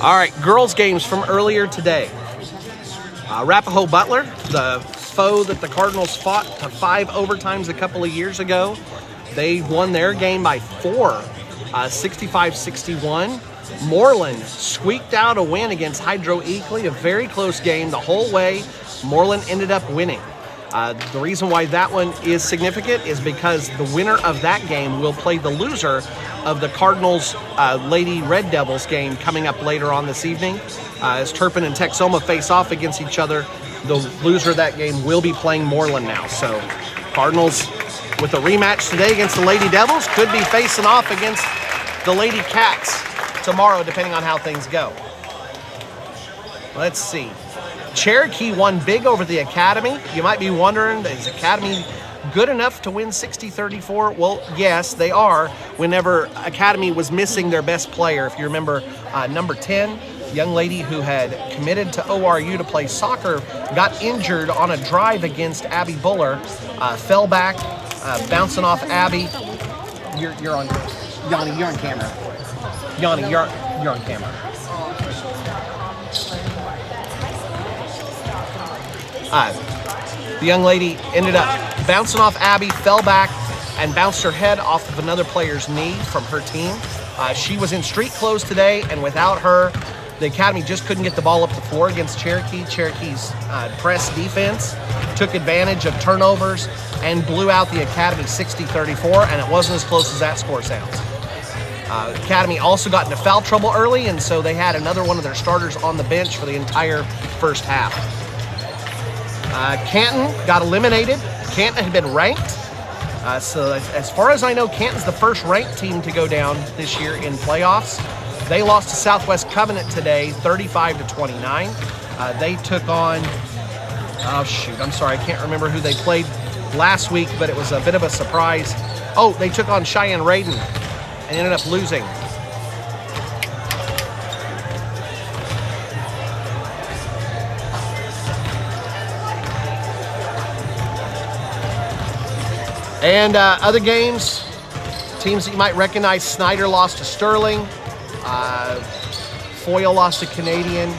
All right, girls' games from earlier today. Arapahoe Butler, the foe that the Cardinals fought to 5 overtimes a couple of years ago. They won their game by 4, 65-61. Moreland squeaked out a win against Hydro Eakley, a very close game the whole way. Moreland ended up winning. The reason why that one is significant is because the winner of that game will play the loser of the Cardinals Lady Red Devils game coming up later on this evening. As Turpin and Texoma face off against each other, the loser of that game will be playing Moreland now. So Cardinals with a rematch today against the Lady Devils could be facing off against the Lady Cats tomorrow, depending on how things go. Let's see. Cherokee won big over the Academy. You might be wondering, is Academy good enough to win 60-34? Well, yes, they are. Whenever Academy was missing their best player, if you remember, number 10, young lady who had committed to ORU to play soccer, got injured on a drive against Abby Buller, fell back, bouncing off Abby. You're on, Yanni, you're on camera. Yanni, you're on camera. The young lady ended up bouncing off Abby, fell back, and bounced her head off of another player's knee from her team. She was in street clothes today, and without her, the Academy just couldn't get the ball up the floor against Cherokee. Cherokee's press defense took advantage of turnovers and blew out the Academy 60-34, and it wasn't as close as that score sounds. Academy also got into foul trouble early, and so they had another one of their starters on the bench for the entire first half. Canton got eliminated. Canton had been ranked. So as far as I know, Canton's the first ranked team to go down this year in playoffs. They lost to Southwest Covenant today, 35-29. They took on, oh shoot, I'm sorry, I can't remember who they played last week, but it was a bit of a surprise. Oh, they took on Cheyenne Raiden and ended up losing. And other games, teams that you might recognize, Snyder lost to Sterling, Foyle lost to Canadian,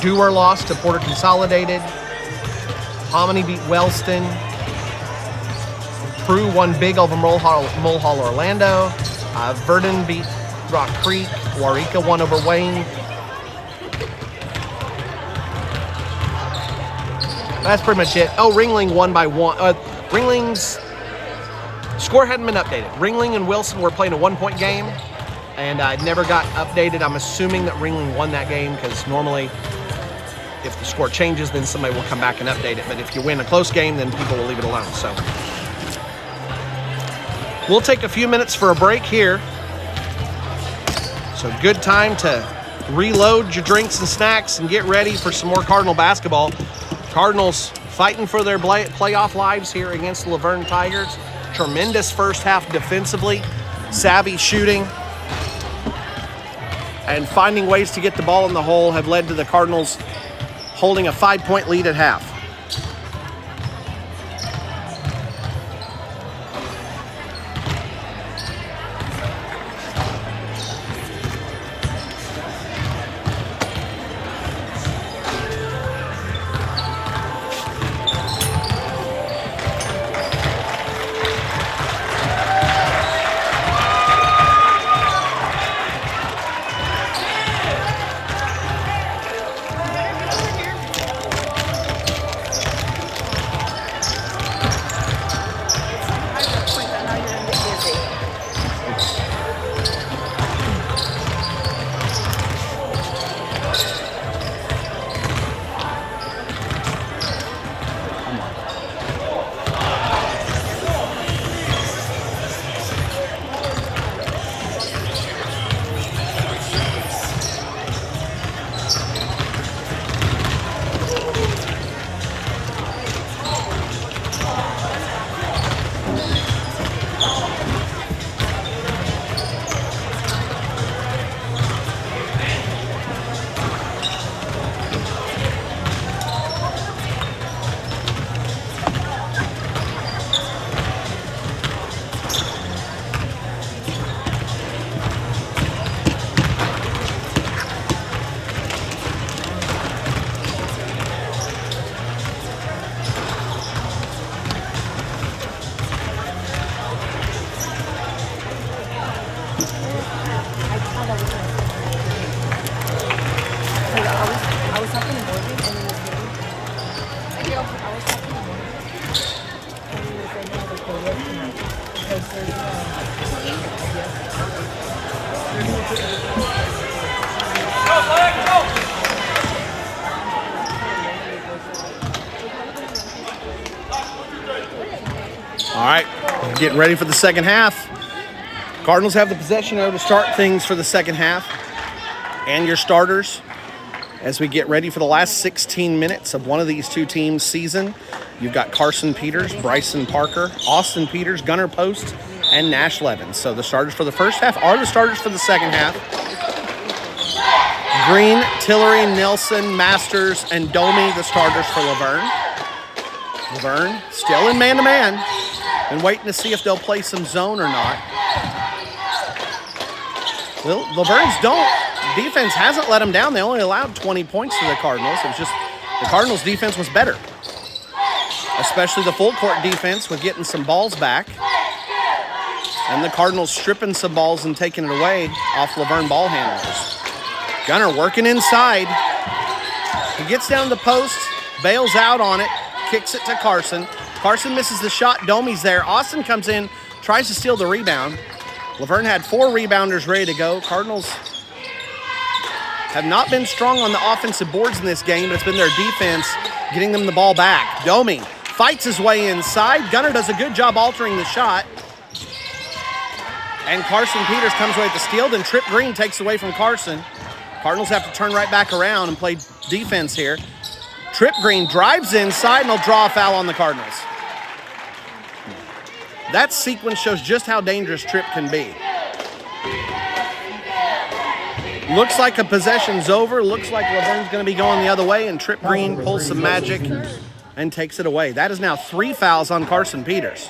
Dewar lost to Porter Consolidated, Hominy beat Wellston, Prue won big over Mulhall Orlando, Verdon beat Rock Creek, Waurika won over Wayne. That's pretty much it. Oh, Ringling won by 1. Ringling's score hadn't been updated. Ringling and Wilson were playing a 1-point game, and it never got updated. I'm assuming that Ringling won that game because normally If the score changes, then somebody will come back and update it. But if you win a close game, then people will leave it alone. So we'll take a few minutes for a break here. So good time to reload your drinks and snacks and get ready for some more Cardinal basketball. Cardinals fighting for their playoff lives here against the Laverne Tigers. Tremendous first half defensively, savvy shooting, and finding ways to get the ball in the hole have led to the Cardinals holding a 5-point lead at half. All right, getting ready for the second half. Cardinals have the possession now to start things for the second half. And your starters as we get ready for the last 16 minutes of one of these two teams' season. You've got Carson Peters, Bryson Parker, Austin Peters, Gunnar Post, and Nash Levin. So the starters for the first half are the starters for the second half. Green, Tillery, Nelson, Masters, and Domi, the starters for Laverne. Laverne still in man-to-man and waiting to see if they'll play some zone or not. Well, Laverne's defense hasn't let them down. They only allowed 20 points to the Cardinals. It was just the Cardinals' defense was better, especially the full court defense with getting some balls back. And the Cardinals stripping some balls and taking it away off Laverne ball handlers. Gunnar working inside. He gets down to the post, bails out on it, kicks it to Carson. Carson misses the shot. Domi's there. Austin comes in, tries to steal the rebound. Laverne had 4 rebounders ready to go. Cardinals have not been strong on the offensive boards in this game, but it's been their defense getting them the ball back. Domi fights his way inside. Gunnar does a good job altering the shot. And Carson Peters comes away with the steal. Then Trip Green takes away from Carson. Cardinals have to turn right back around and play defense here. Trip Green drives inside and he'll draw a foul on the Cardinals. That sequence shows just how dangerous Trip can be. Looks like a possession's over. Looks like Laverne's going to be going the other way, and Trip Green pulls some magic and takes it away. That is now 3 fouls on Carson Peters.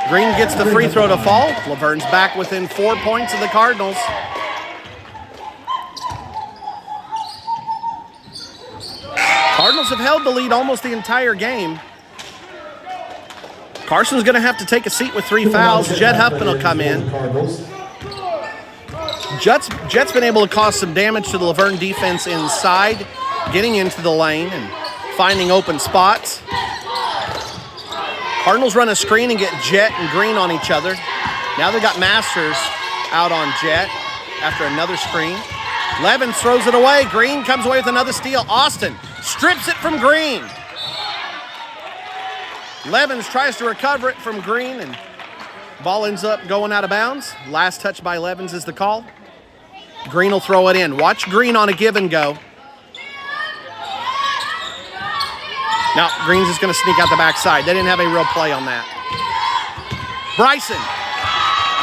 Green gets the free throw to fall. Laverne's back within 4 points of the Cardinals. Cardinals have held the lead almost the entire game. Carson's going to have to take a seat with 3 fouls. Jed Huffman will come in. Jet's been able to cause some damage to the Laverne defense inside, getting into the lane and finding open spots. Cardinals run a screen and get Jet and Green on each other. Now they've got Masters out on Jet after another screen. Levin throws it away. Green comes away with another steal. Austin strips it from Green. Levens tries to recover it from Green, and ball ends up going out of bounds. Last touch by Levens is the call. Green will throw it in. Watch Green on a give and go. Now, Green's just going to sneak out the backside. They didn't have a real play on that. Bryson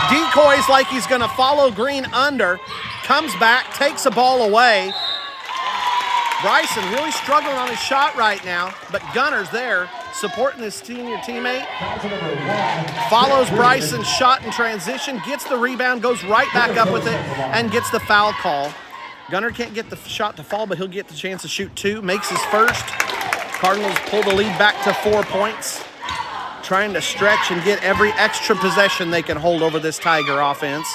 decoys like he's going to follow Green under. Comes back, takes the ball away. Bryson really struggling on his shot right now, but Gunner's there supporting his senior teammate. Follows Bryson's shot in transition, gets the rebound, goes right back up with it, and gets the foul call. Gunner can't get the shot to fall, but he'll get the chance to shoot two. Makes his first. Cardinals pull the lead back to 4 points, trying to stretch and get every extra possession they can hold over this Tiger offense.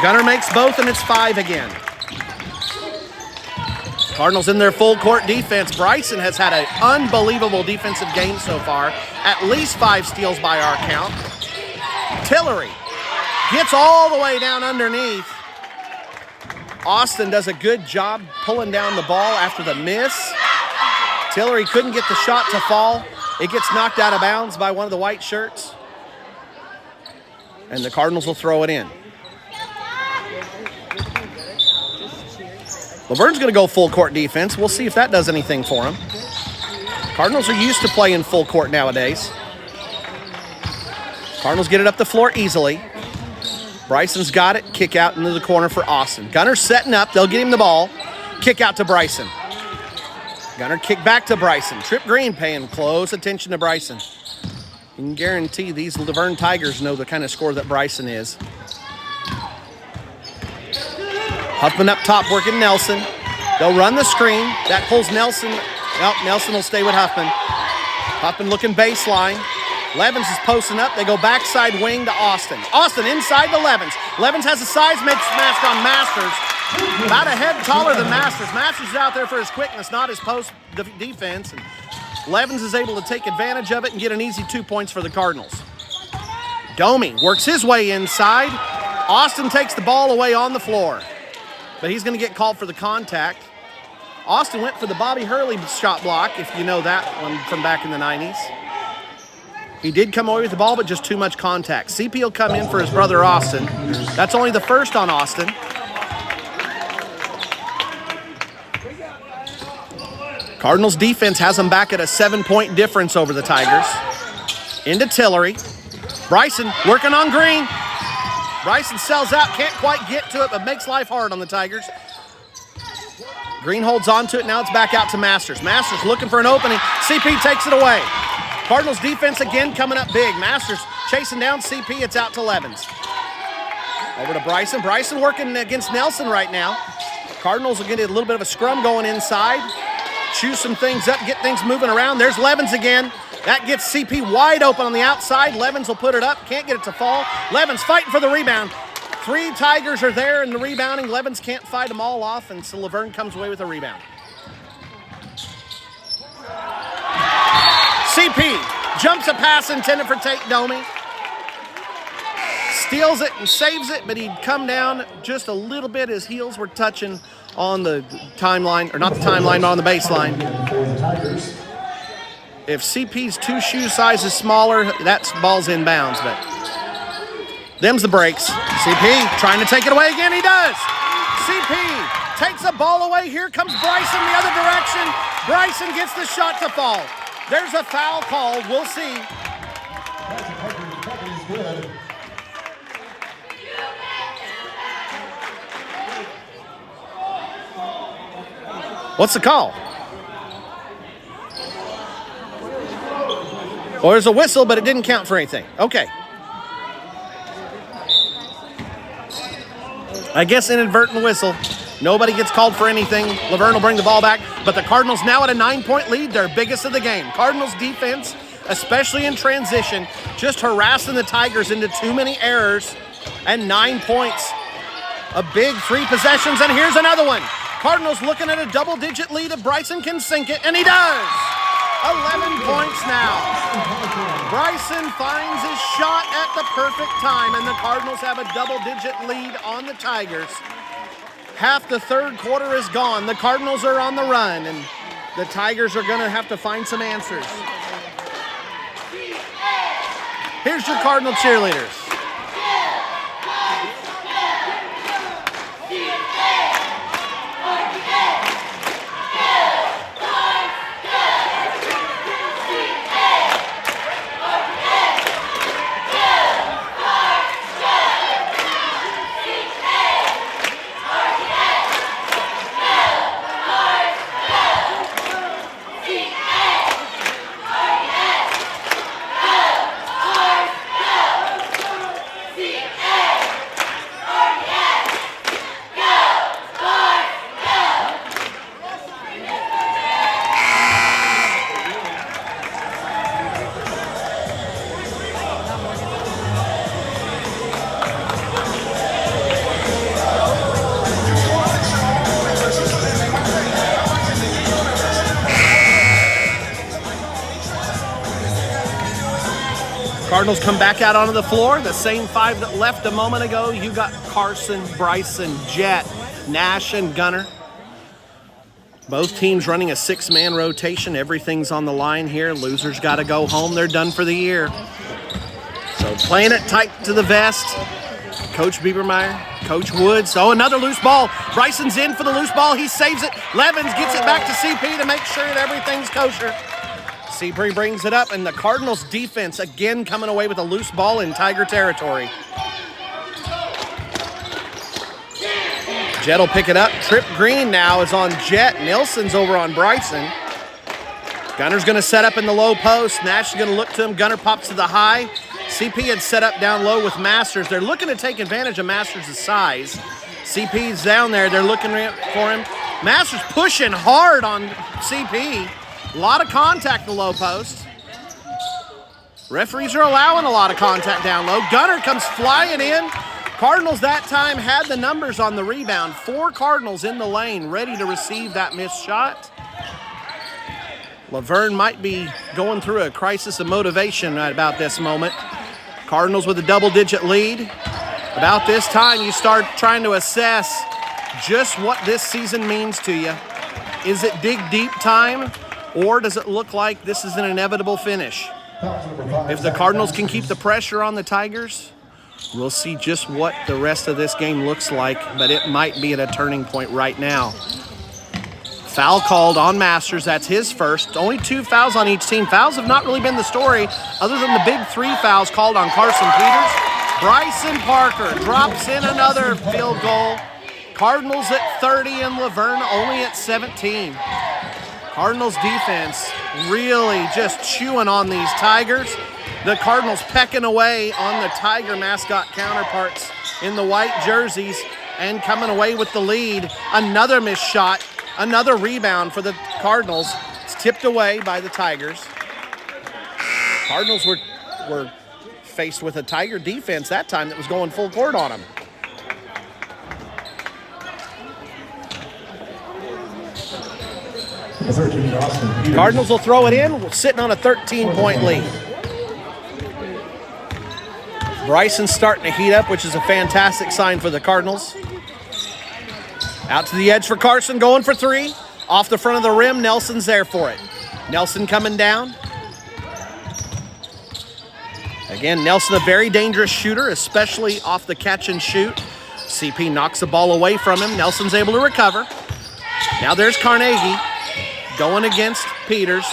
Gunner makes both, and it's 5 again. Cardinals in their full court defense. Bryson has had an unbelievable defensive game so far. At least 5 steals by our count. Tillery gets all the way down underneath. Austin does a good job pulling down the ball after the miss. Tillery couldn't get the shot to fall. It gets knocked out of bounds by one of the white shirts. And the Cardinals will throw it in. Laverne's going to go full court defense. We'll see if that does anything for him. Cardinals are used to playing full court nowadays. Cardinals get it up the floor easily. Bryson's got it. Kick out into the corner for Austin. Gunner's setting up. They'll get him the ball. Kick out to Bryson. Gunner kick back to Bryson. Trip Green paying close attention to Bryson. You can guarantee these Laverne Tigers know the kind of scorer that Bryson is. Huffman up top working Nelson. They'll run the screen. That pulls Nelson. Nope, Nelson will stay with Huffman. Huffman looking baseline. Levens is posting up. They go backside wing to Austin. Austin inside to Levens. Levens has a size mismatch on Masters. About a head taller than Masters. Masters is out there for his quickness, not his post defense. And Levens is able to take advantage of it and get an easy 2 points for the Cardinals. Domi works his way inside. Austin takes the ball away on the floor, but he's going to get called for the contact. Austin went for the Bobby Hurley shot block, if you know that one from back in the 90s. He did come away with the ball, but just too much contact. CP will come in for his brother Austin. That's only the first on Austin. Cardinals defense has them back at a 7-point difference over the Tigers. Into Tillery. Bryson working on Green. Bryson sells out, can't quite get to it, but makes life hard on the Tigers. Green holds on to it. Now it's back out to Masters. Masters looking for an opening. CP takes it away. Cardinals defense again coming up big. Masters chasing down CP. It's out to Levens. Over to Bryson. Bryson working against Nelson right now. Cardinals will get a little bit of a scrum going inside. Chew some things up, get things moving around. There's Levens again. That gets CP wide open on the outside. Levens will put it up. Can't get it to fall. Levens fighting for the rebound. 3 Tigers are there in the rebounding. Levens can't fight them all off, and so Laverne comes away with a rebound. CP jumps a pass intended for Tate Domi. Steals it and saves it, but he'd come down just a little bit. His heels were touching on the timeline, or not the timeline, but on the baseline. If CP's 2 shoe sizes smaller, that ball's inbounds, but them's the breaks. CP trying to take it away again. He does. CP takes the ball away. Here comes Bryson the other direction. Bryson gets the shot to fall. There's a foul called. We'll see. What's the call? Well, there's a whistle, but it didn't count for anything. Okay. I guess inadvertent whistle. Nobody gets called for anything. Laverne will bring the ball back, but the Cardinals now at a 9-point lead. They're biggest of the game. Cardinals defense, especially in transition, just harassing the Tigers into too many errors, and 9 points. A big 3 possessions, and here's another one. Cardinals looking at a double-digit lead. If Bryson can sink it, and he does. 11 points now. Bryson finds his shot at the perfect time, and the Cardinals have a double-digit lead on the Tigers. Half the third quarter is gone. The Cardinals are on the run, and the Tigers are going to have to find some answers. Here's your Cardinal cheerleaders. Cardinals come back out onto the floor. The same five that left a moment ago. You got Carson, Bryson, Jet, Nash, and Gunner. Both teams running a six-man rotation. Everything's on the line here. Losers got to go home. They're done for the year. So playing it tight to the vest. Coach Biebermeyer, Coach Woods. Oh, another loose ball. Bryson's in for the loose ball. He saves it. Levens gets it back to CP to make sure that everything's kosher. CP brings it up, and the Cardinals defense again coming away with a loose ball in Tiger territory. Jet will pick it up. Trip Green now is on Jet. Nelson's over on Bryson. Gunner's going to set up in the low post. Nash is going to look to him. Gunner pops to the high. CP had set up down low with Masters. They're looking to take advantage of Masters' size. CP's down there. They're looking for him. Masters pushing hard on CP. A lot of contact in the low post. Referees are allowing a lot of contact down low. Gunner comes flying in. Cardinals that time had the numbers on the rebound. 4 Cardinals in the lane ready to receive that missed shot. Laverne might be going through a crisis of motivation right about this moment. Cardinals with a double-digit lead. About this time, you start trying to assess just what this season means to you. Is it dig deep time? Or does it look like this is an inevitable finish? If the Cardinals can keep the pressure on the Tigers, we'll see just what the rest of this game looks like, but it might be at a turning point right now. Foul called on Masters. That's his first. Only 2 fouls on each team. Fouls have not really been the story other than the big 3 fouls called on Carson Peters. Bryson Parker drops in another field goal. Cardinals at 30 and Laverne only at 17. Cardinals defense really just chewing on these Tigers. The Cardinals pecking away on the Tiger mascot counterparts in the white jerseys and coming away with the lead. Another missed shot, another rebound for the Cardinals. It's tipped away by the Tigers. Cardinals were faced with a Tiger defense that time that was going full court on them. Cardinals will throw it in. We're sitting on a 13-point lead. Bryson's starting to heat up, which is a fantastic sign for the Cardinals. Out to the edge for Carson, going for 3. Off the front of the rim, Nelson's there for it. Nelson coming down. Again, Nelson a very dangerous shooter, especially off the catch and shoot. CP knocks the ball away from him. Nelson's able to recover. Now there's Carnegie. Going against Peters.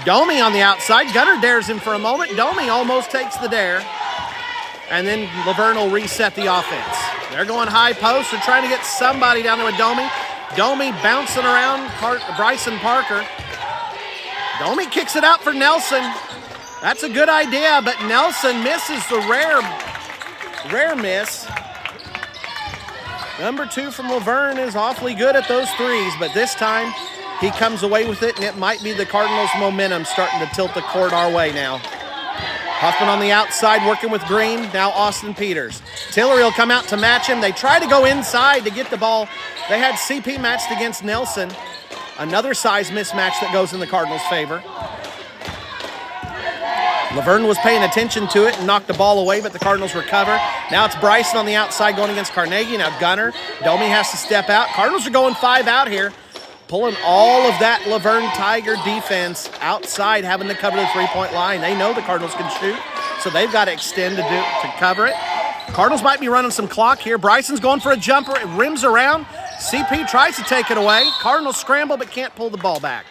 Domi on the outside. Gunner dares him for a moment. Domi almost takes the dare. And then Laverne will reset the offense. They're going high post. They're trying to get somebody down there with Domi. Domi bouncing around Bryson Parker. Domi kicks it out for Nelson. That's a good idea, but Nelson misses the rare miss. Number 2 from Laverne is awfully good at those threes, but this time he comes away with it, and it might be the Cardinals' momentum starting to tilt the court our way now. Huffman on the outside working with Green. Now Austin Peters. Tillery will come out to match him. They try to go inside to get the ball. They had CP matched against Nelson. Another size mismatch that goes in the Cardinals' favor. Laverne was paying attention to it and knocked the ball away, but the Cardinals recover. Now it's Bryson on the outside going against Carnegie. Now Gunner. Domi has to step out. Cardinals are going 5 out here, pulling all of that Laverne Tiger defense outside, having to cover the three-point line. They know the Cardinals can shoot, so they've got to extend to cover it. Cardinals might be running some clock here. Bryson's going for a jumper. It rims around. CP tries to take it away. Cardinals scramble but can't pull the ball back.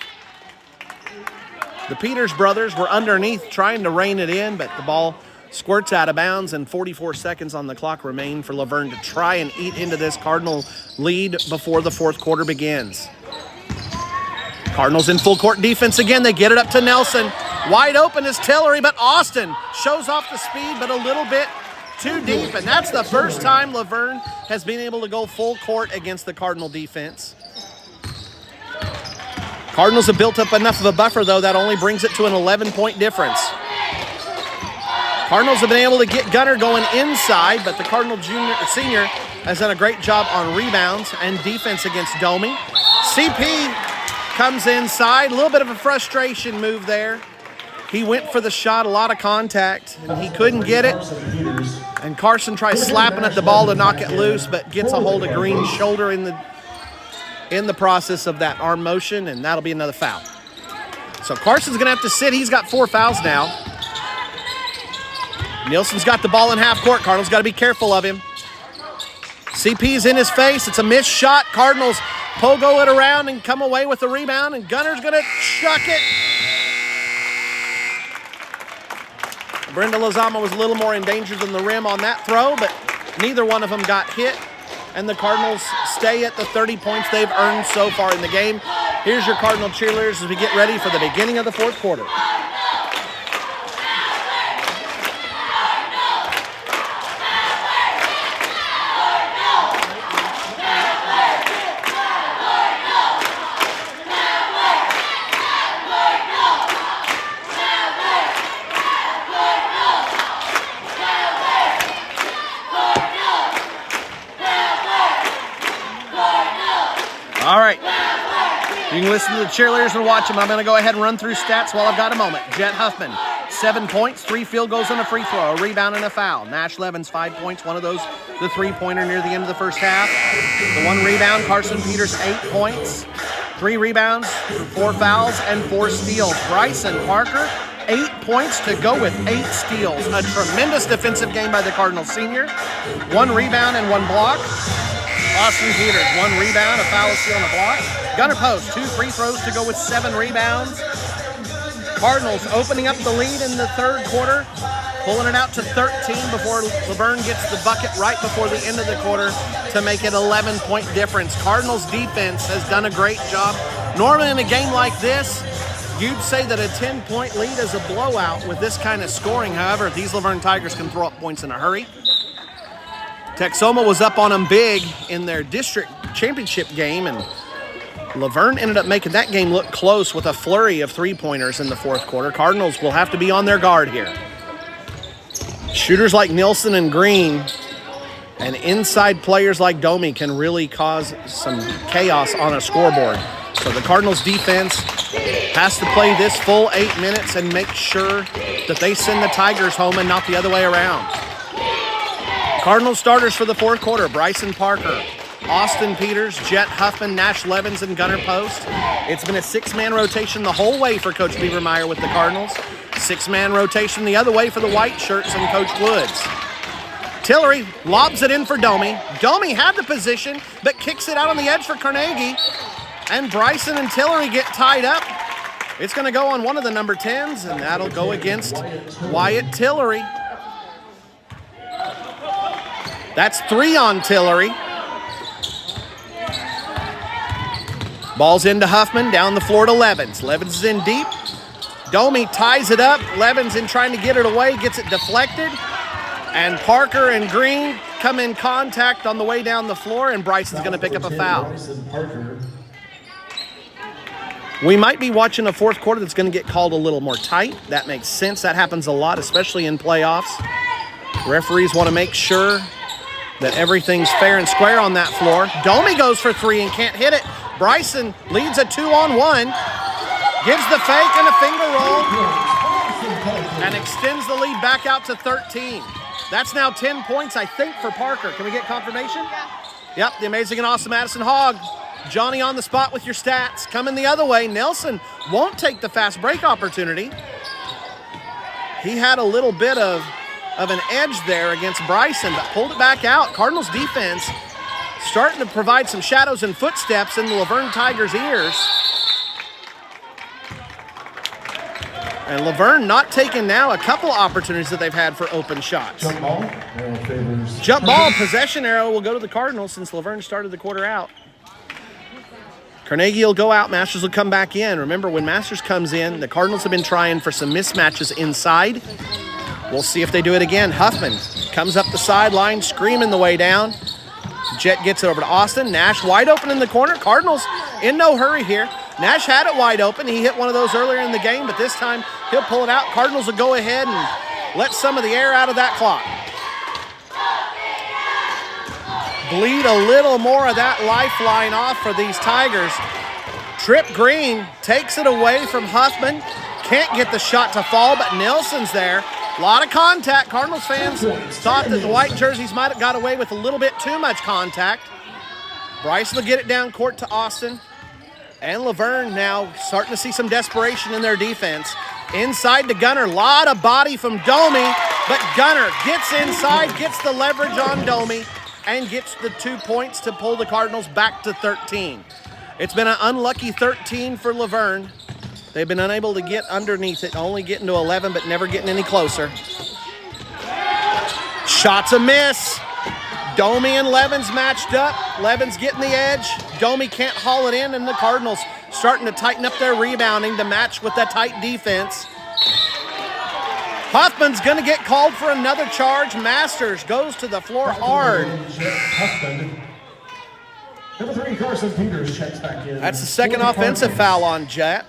The Peters brothers were underneath trying to rein it in, but the ball squirts out of bounds, and 44 seconds on the clock remain for Laverne to try and eat into this Cardinal lead before the fourth quarter begins. Cardinals in full court defense again. They get it up to Nelson. Wide open is Tillery, but Austin shows off the speed, but a little bit too deep, and that's the first time Laverne has been able to go full court against the Cardinal defense. Cardinals have built up enough of a buffer, though, that only brings it to an 11-point difference. Cardinals have been able to get Gunner going inside, but the Cardinal senior has done a great job on rebounds and defense against Domi. CP comes inside, a little bit of a frustration move there. He went for the shot, a lot of contact, and he couldn't get it. And Carson tries slapping at the ball to knock it loose, but gets a hold of Green's shoulder in the process of that arm motion, and that'll be another foul. So Carson's going to have to sit. He's got 4 fouls now. Nielsen's got the ball in half court. Cardinals got to be careful of him. CP's in his face. It's a missed shot. Cardinals pogo it around and come away with the rebound, and Gunner's going to chuck it. Brenda Lozama was a little more in danger than the rim on that throw, but neither one of them got hit. And the Cardinals stay at the 30 points they've earned so far in the game. Here's your Cardinal cheerleaders as we get ready for the beginning of the fourth quarter. All right, you can listen to the cheerleaders and watch them. I'm going to go ahead and run through stats while I've got a moment. Jet Huffman, 7 points, 3 field goals and a free throw, a rebound and a foul. Nash Levens, 5 points, one of those the three-pointer near the end of the first half. The 1 rebound, Carson Peters, 8 points, 3 rebounds, 4 fouls, and 4 steals. Bryson Parker, 8 points to go with 8 steals. A tremendous defensive game by the Cardinals senior. 1 rebound and 1 block. Austin Peters, 1 rebound, a foul, a steal, and a block. Gunner Post, 2 free throws to go with 7 rebounds. Cardinals opening up the lead in the third quarter, pulling it out to 13 before Laverne gets the bucket right before the end of the quarter to make it 11-point difference. Cardinals defense has done a great job. Normally in a game like this, you'd say that a 10-point lead is a blowout with this kind of scoring. However, these Laverne Tigers can throw up points in a hurry. Texoma was up on them big in their district championship game, and Laverne ended up making that game look close with a flurry of three-pointers in the fourth quarter. Cardinals will have to be on their guard here. Shooters like Nielsen and Green and inside players like Domi can really cause some chaos on a scoreboard. So the Cardinals defense has to play this full 8 minutes and make sure that they send the Tigers home and not the other way around. Cardinal starters for the fourth quarter: Bryson Parker, Austin Peters, Jet Huffman, Nash Levens, and Gunner Post. It's been a 6-man rotation the whole way for Coach Liebermeyer with the Cardinals. 6-man rotation the other way for the White Shirts and Coach Woods. Tillery lobs it in for Domi. Domi had the position, but kicks it out on the edge for Carnegie. And Bryson and Tillery get tied up. It's going to go on one of the number 10s, and that'll go against Wyatt Tillery. That's 3 on Tillery. Ball's into Huffman, down the floor to Levens. Levens is in deep. Domi ties it up. Levens in trying to get it away, gets it deflected. And Parker and Green come in contact on the way down the floor, and Bryson's going to pick up a foul. We might be watching a fourth quarter that's going to get called a little more tight. That makes sense. That happens a lot, especially in playoffs. Referees want to make sure that everything's fair and square on that floor. Domi goes for 3 and can't hit it. Bryson leads a 2-on-1, gives the fake and a finger roll, and extends the lead back out to 13. That's now 10 points, I think, for Parker. Can we get confirmation? Yeah. Yep, the amazing and awesome Madison Hogg. Johnny on the spot with your stats. Coming the other way, Nelson won't take the fast break opportunity. He had a little bit of an edge there against Bryson, but pulled it back out. Cardinals defense starting to provide some shadows and footsteps in the Laverne Tigers' ears. And Laverne not taking now a couple opportunities that they've had for open shots. Jump ball. Arrow favors. Jump ball, possession arrow will go to the Cardinals since Laverne started the quarter out. Carnegie will go out, Masters will come back in. Remember, when Masters comes in, the Cardinals have been trying for some mismatches inside. We'll see if they do it again. Huffman comes up the sideline, screaming the way down. Jet gets it over to Austin. Nash wide open in the corner. Cardinals in no hurry here. Nash had it wide open. He hit one of those earlier in the game, but this time he'll pull it out. Cardinals will go ahead and let some of the air out of that clock. Bleed a little more of that lifeline off for these Tigers. Trip Green takes it away from Huffman. Can't get the shot to fall, but Nelson's there. A lot of contact. Cardinals fans thought that the white jerseys might have got away with a little bit too much contact. Bryson will get it down court to Austin. And Laverne now starting to see some desperation in their defense. Inside to Gunner. Lot of body from Domi, but Gunner gets inside, gets the leverage on Domi, and gets the 2 points to pull the Cardinals back to 13. It's been an unlucky 13 for Laverne. They've been unable to get underneath it, only getting to 11, but never getting any closer. Shots a miss. Domi and Levens matched up. Levens getting the edge. Domi can't haul it in, and the Cardinals starting to tighten up their rebounding to match with that tight defense. Huffman's going to get called for another charge. Masters goes to the floor hard. Number 3, Carson Peters checks back in. That's the second offensive foul on Jet.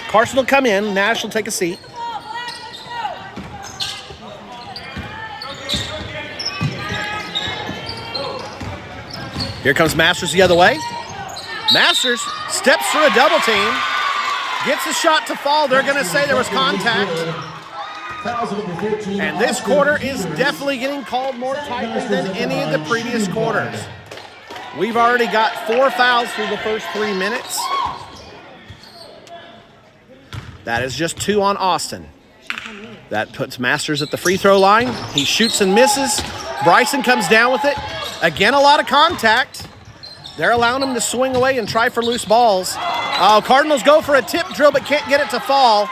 Carson will come in. Nash will take a seat. Here comes Masters the other way. Masters steps through a double team. Gets the shot to fall. They're going to say there was contact. And this quarter is definitely getting called more tightly than any of the previous quarters. We've already got 4 fouls through the first 3 minutes. That is just 2 on Austin. That puts Masters at the free throw line. He shoots and misses. Bryson comes down with it. Again, a lot of contact. They're allowing him to swing away and try for loose balls. Oh, Cardinals go for a tip drill but can't get it to fall.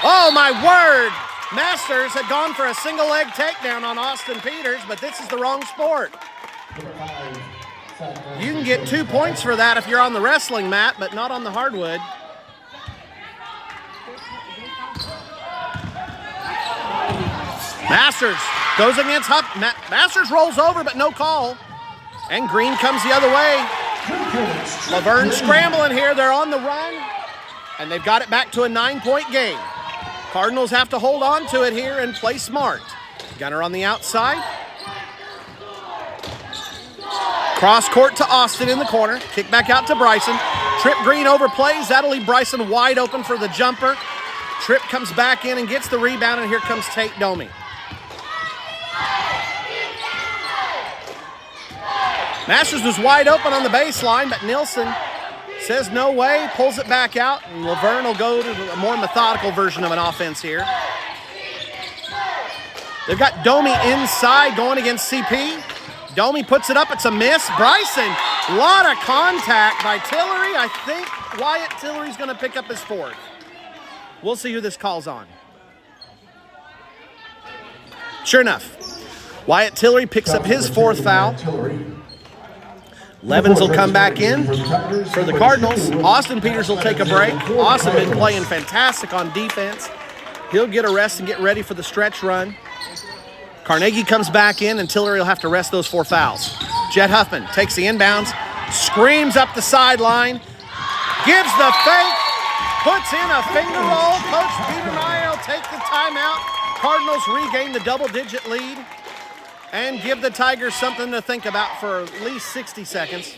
Oh, my word. Masters had gone for a single leg takedown on Austin Peters, but this is the wrong sport. You can get 2 points for that if you're on the wrestling mat, but not on the hardwood. Masters goes against Huff. Masters rolls over, but no call. And Green comes the other way. Laverne scrambling here. They're on the run. And they've got it back to a 9-point game. Cardinals have to hold on to it here and play smart. Gunner on the outside. Cross court to Austin in the corner. Kick back out to Bryson. Trip Green overplays. That'll leave Bryson wide open for the jumper. Trip comes back in and gets the rebound, and here comes Tate Domi. Masters was wide open on the baseline, but Nilsson says no way, pulls it back out, and Laverne will go to a more methodical version of an offense here. They've got Domi inside going against CP. Domi puts it up, it's a miss. Bryson, a lot of contact by Tillery. I think Wyatt Tillery's gonna pick up his 4th. We'll see who this calls on. Sure enough, Wyatt Tillery picks up his 4th foul. Levens will come back in for the Cardinals. Austin Peters will take a break. Austin been playing fantastic on defense. He'll get a rest and get ready for the stretch run. Carnegie comes back in, and Tillery will have to rest those 4 fouls. Jet Huffman takes the inbounds, screams up the sideline, gives the fake, puts in a finger roll. Coach Biedermeier will take the timeout. Cardinals regain the double-digit lead and give the Tigers something to think about for at least 60 seconds.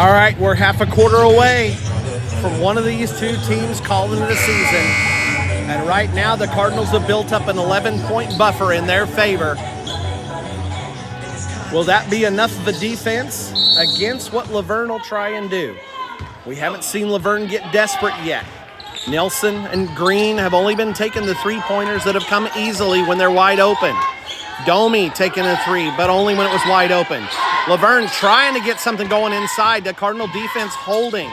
All right, we're half a quarter away from one of these two teams calling it a season. And right now, the Cardinals have built up an 11-point buffer in their favor. Will that be enough of a defense against what Laverne will try and do? We haven't seen Laverne get desperate yet. Nelson and Green have only been taking the three-pointers that have come easily when they're wide open. Domi taking a three, but only when it was wide open. Laverne trying to get something going inside. The Cardinal defense holding.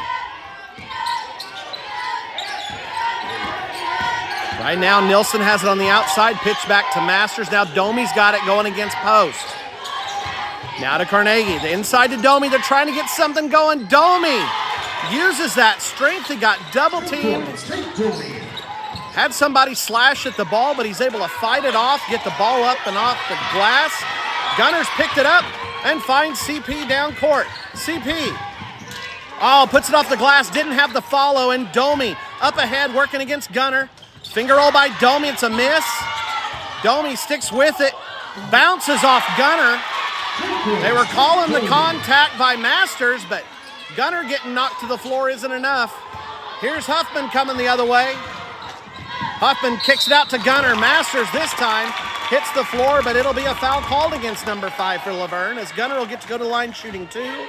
Right now, Nelson has it on the outside. Pitch back to Masters. Now Domi's got it going against post. Now to Carnegie. The inside to Domi. They're trying to get something going. Domi uses that strength. He got double teamed. Had somebody slash at the ball, but he's able to fight it off, get the ball up and off the glass. Gunners picked it up and finds CP down court. CP, puts it off the glass, didn't have the follow, and Domi up ahead working against Gunner. Finger roll by Domi, it's a miss. Domi sticks with it, bounces off Gunner. They were calling the contact by Masters, but Gunner getting knocked to the floor isn't enough. Here's Huffman coming the other way. Huffman kicks it out to Gunner. Masters this time hits the floor, but it'll be a foul called against number 5 for Laverne, as Gunner will get to go to the line shooting 2.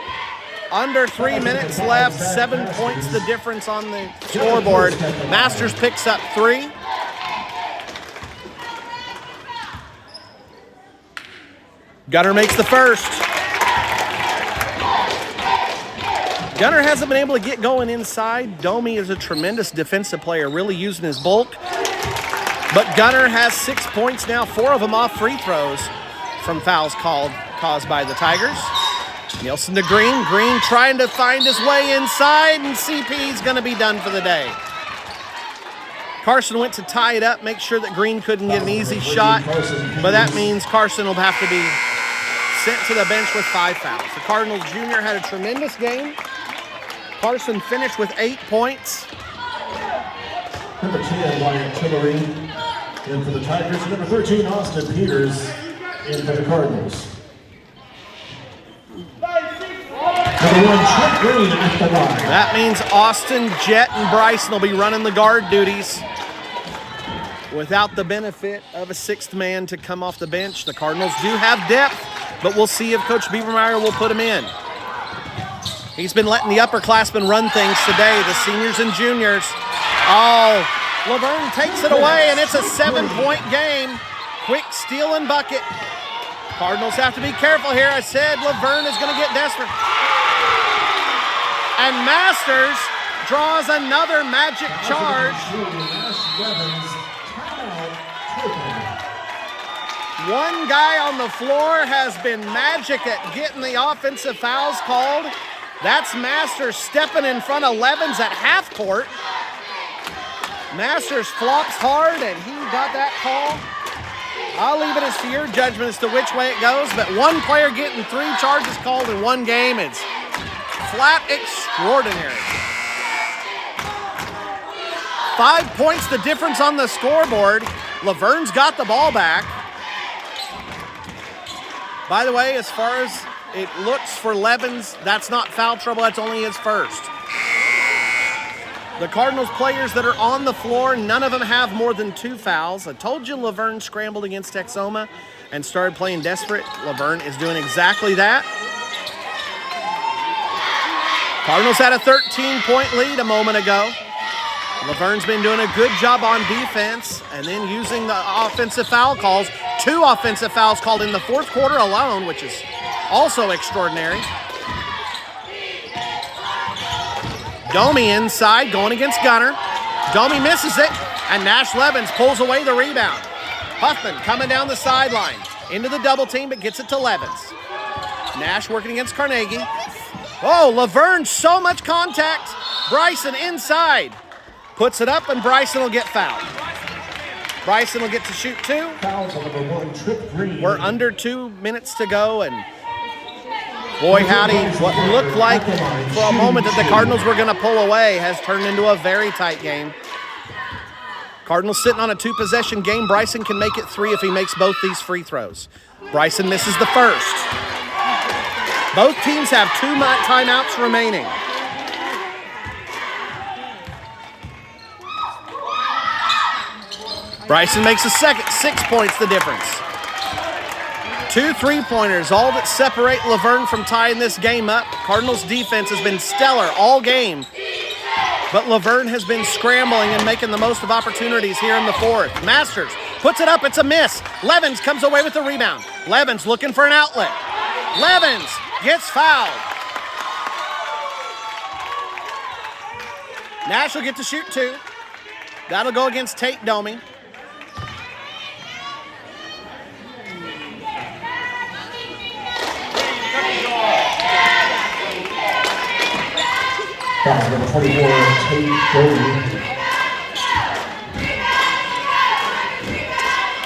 Under 3 minutes left, 7 points the difference on the scoreboard. Masters picks up 3. Gunner makes the first. Gunner hasn't been able to get going inside. Domi is a tremendous defensive player, really using his bulk. But Gunner has 6 points now, 4 of them off free throws from fouls caused by the Tigers. Nielsen to Green. Green trying to find his way inside, and CP's going to be done for the day. Carson went to tie it up, make sure that Green couldn't get an easy shot, but that means Carson will have to be sent to the bench with 5 fouls. The Cardinals junior had a tremendous game. Carson finished with 8 points. Number 10, Wyatt Tillery, in for the Tigers. Number 13, Austin Peters, in for the Cardinals. Number 1, Trent Green at the line. That means Austin, Jet, and Bryson will be running the guard duties without the benefit of a 6th man to come off the bench. The Cardinals do have depth, but we'll see if Coach Beavermeyer will put him in. He's been letting the upperclassmen run things today, the seniors and juniors. Laverne takes it away, and it's a 7-point game. Quick steal and bucket. Cardinals have to be careful here. I said Laverne is going to get desperate. And Masters draws another magic charge. One guy on the floor has been magic at getting the offensive fouls called. That's Masters stepping in front of Levens at half court. Masters flops hard, and he got that call. I'll leave it as to your judgment as to which way it goes, but one player getting 3 charges called in one game is flat extraordinary. 5 points the difference on the scoreboard. Laverne's got the ball back. By the way, as far as it looks for Levens, that's not foul trouble, that's only his first. The Cardinals players that are on the floor, none of them have more than 2 fouls. I told you Laverne scrambled against Texoma and started playing desperate. Laverne is doing exactly that. Cardinals had a 13-point lead a moment ago. Laverne's been doing a good job on defense and then using the offensive foul calls. 2 offensive fouls called in the 4th quarter alone, which is also extraordinary. Domi inside, going against Gunner. Domi misses it, and Nash Levens pulls away the rebound. Huffman coming down the sideline, into the double team, but gets it to Levens. Nash working against Carnegie. Laverne, so much contact. Bryson inside. Puts it up, and Bryson will get fouled. Bryson will get to shoot 2. We're under 2 minutes to go, and boy, howdy, what looked like for a moment that the Cardinals were going to pull away has turned into a very tight game. Cardinals sitting on a 2-possession game. Bryson can make it 3 if he makes both these free throws. Bryson misses the first. Both teams have 2 timeouts remaining. Bryson makes a second, 6 points the difference. 2 3-pointers, all that separate Laverne from tying this game up. Cardinals defense has been stellar all game, but Laverne has been scrambling and making the most of opportunities here in the fourth. Masters puts it up, it's a miss. Levens comes away with the rebound. Levens looking for an outlet. Levens gets fouled. Nash will get to shoot 2. That'll go against Tate Domi. Foul number 24, Tate Domi.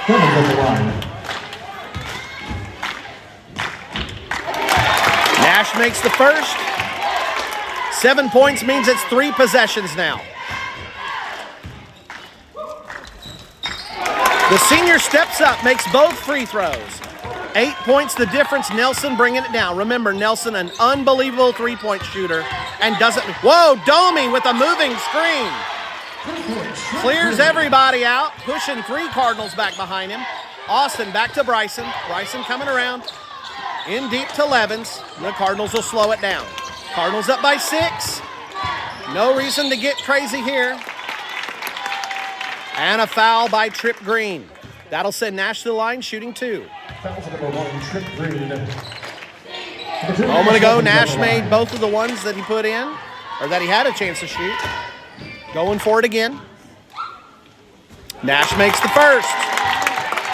Levens at the line. Nash makes the first. 7 points means it's 3 possessions now. The senior steps up, makes both free throws. 8 points the difference, Nelson bringing it down. Remember, Nelson, an unbelievable 3-point shooter, and doesn't, whoa, Domi with a moving screen. Clears everybody out, pushing 3 Cardinals back behind him. Austin back to Bryson. Bryson coming around. In deep to Levens. The Cardinals will slow it down. Cardinals up by 6. No reason to get crazy here. And a foul by Trip Green. That'll send Nash to the line, shooting 2. Fouls number 1, Trip Green. A moment ago, Nash made both of the ones that he put in, or that he had a chance to shoot. Going for it again. Nash makes the first.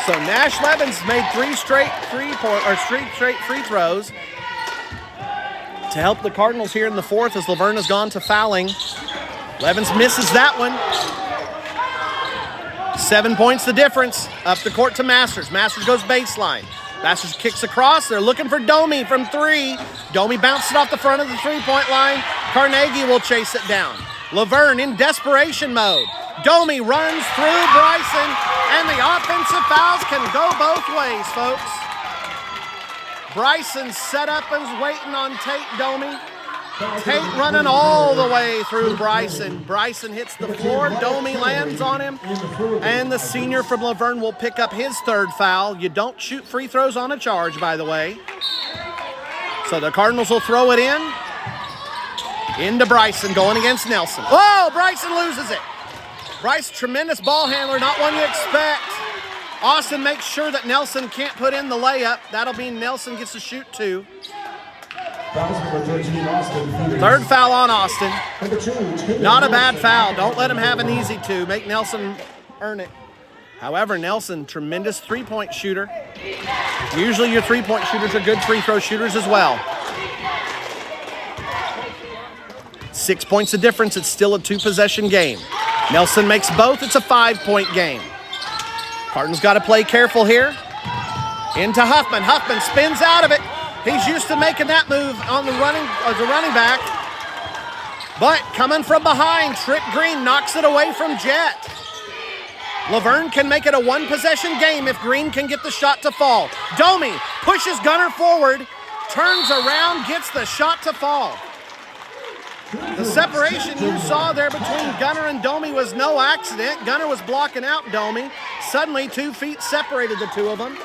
So Nash Levens made 3 straight free throws to help the Cardinals here in the fourth as Laverne has gone to fouling. Levens misses that one. 7 points the difference. Up the court to Masters. Masters goes baseline. Masters kicks across. They're looking for Domi from 3. Domi bounced it off the front of the 3-point line. Carnegie will chase it down. Laverne in desperation mode. Domi runs through Bryson, and the offensive fouls can go both ways, folks. Bryson set up and is waiting on Tate Domi. Tate running all the way through Bryson. Bryson hits the floor. Domi lands on him. And the senior from Laverne will pick up his 3rd foul. You don't shoot free throws on a charge, by the way. So the Cardinals will throw it in. Into Bryson, going against Nelson. Whoa, Bryson loses it. Bryce, tremendous ball handler, not one you expect. Austin makes sure that Nelson can't put in the layup. That'll mean Nelson gets to shoot 2. Number 13, Austin. 3rd foul on Austin. Number 2, Not a bad foul. Don't let him have an easy 2. Make Nelson earn it. However, Nelson, tremendous 3-point shooter. Usually your 3-point shooters are good free throw shooters as well. 6 points the difference. It's still a 2-possession game. Nelson makes both. It's a 5-point game. Cardinals got to play careful here. Into Huffman. Huffman spins out of it. He's used to making that move on the running back. But coming from behind, Trip Green knocks it away from Jet. Laverne can make it a 1-possession game if Green can get the shot to fall. Domi pushes Gunner forward, turns around, gets the shot to fall. The separation you saw there between Gunner and Domi was no accident. Gunner was blocking out Domi. Suddenly 2 feet separated the two of them.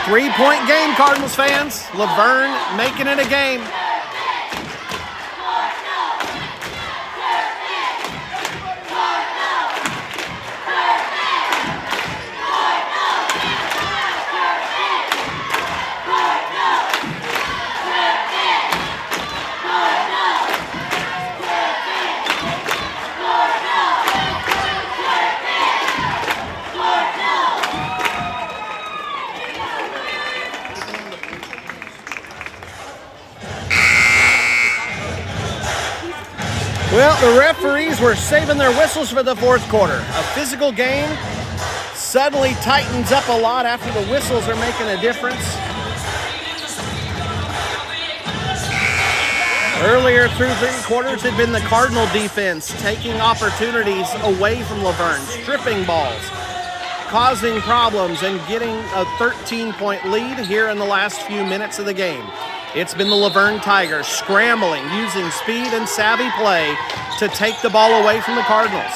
Three-point game, Cardinals fans. Laverne making it a game. Well, the referees were saving their whistles for the fourth quarter. A physical game suddenly tightens up a lot after the whistles are making a difference. Earlier through three quarters had been the Cardinal defense taking opportunities away from Laverne, stripping balls, causing problems, and getting a 13-point lead here in the last few minutes of the game. It's been the Laverne Tigers scrambling, using speed and savvy play to take the ball away from the Cardinals.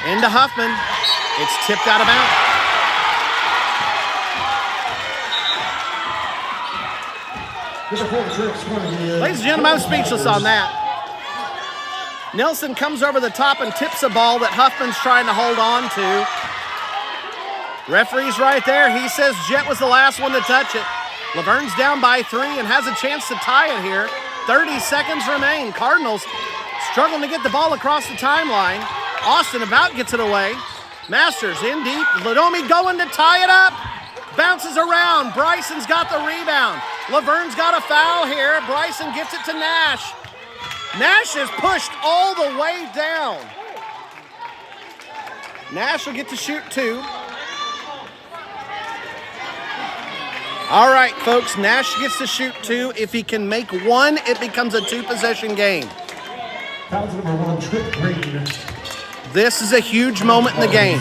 Into Huffman. It's tipped out of bounds. Ladies and gentlemen, I'm speechless on that. Nelson comes over the top and tips a ball that Huffman's trying to hold on to. Referee's right there. He says Jet was the last one to touch it. Laverne's down by 3 and has a chance to tie it here. 30 seconds remain. Cardinals struggling to get the ball across the timeline. Austin about gets it away. Masters in deep. Ladomi going to tie it up. Bounces around. Bryson's got the rebound. Laverne's got a foul here. Bryson gets it to Nash. Nash is pushed all the way down. Nash will get to shoot 2. All right, folks, Nash gets to shoot 2. If he can make 1, it becomes a 2-possession game. This is a huge moment in the game.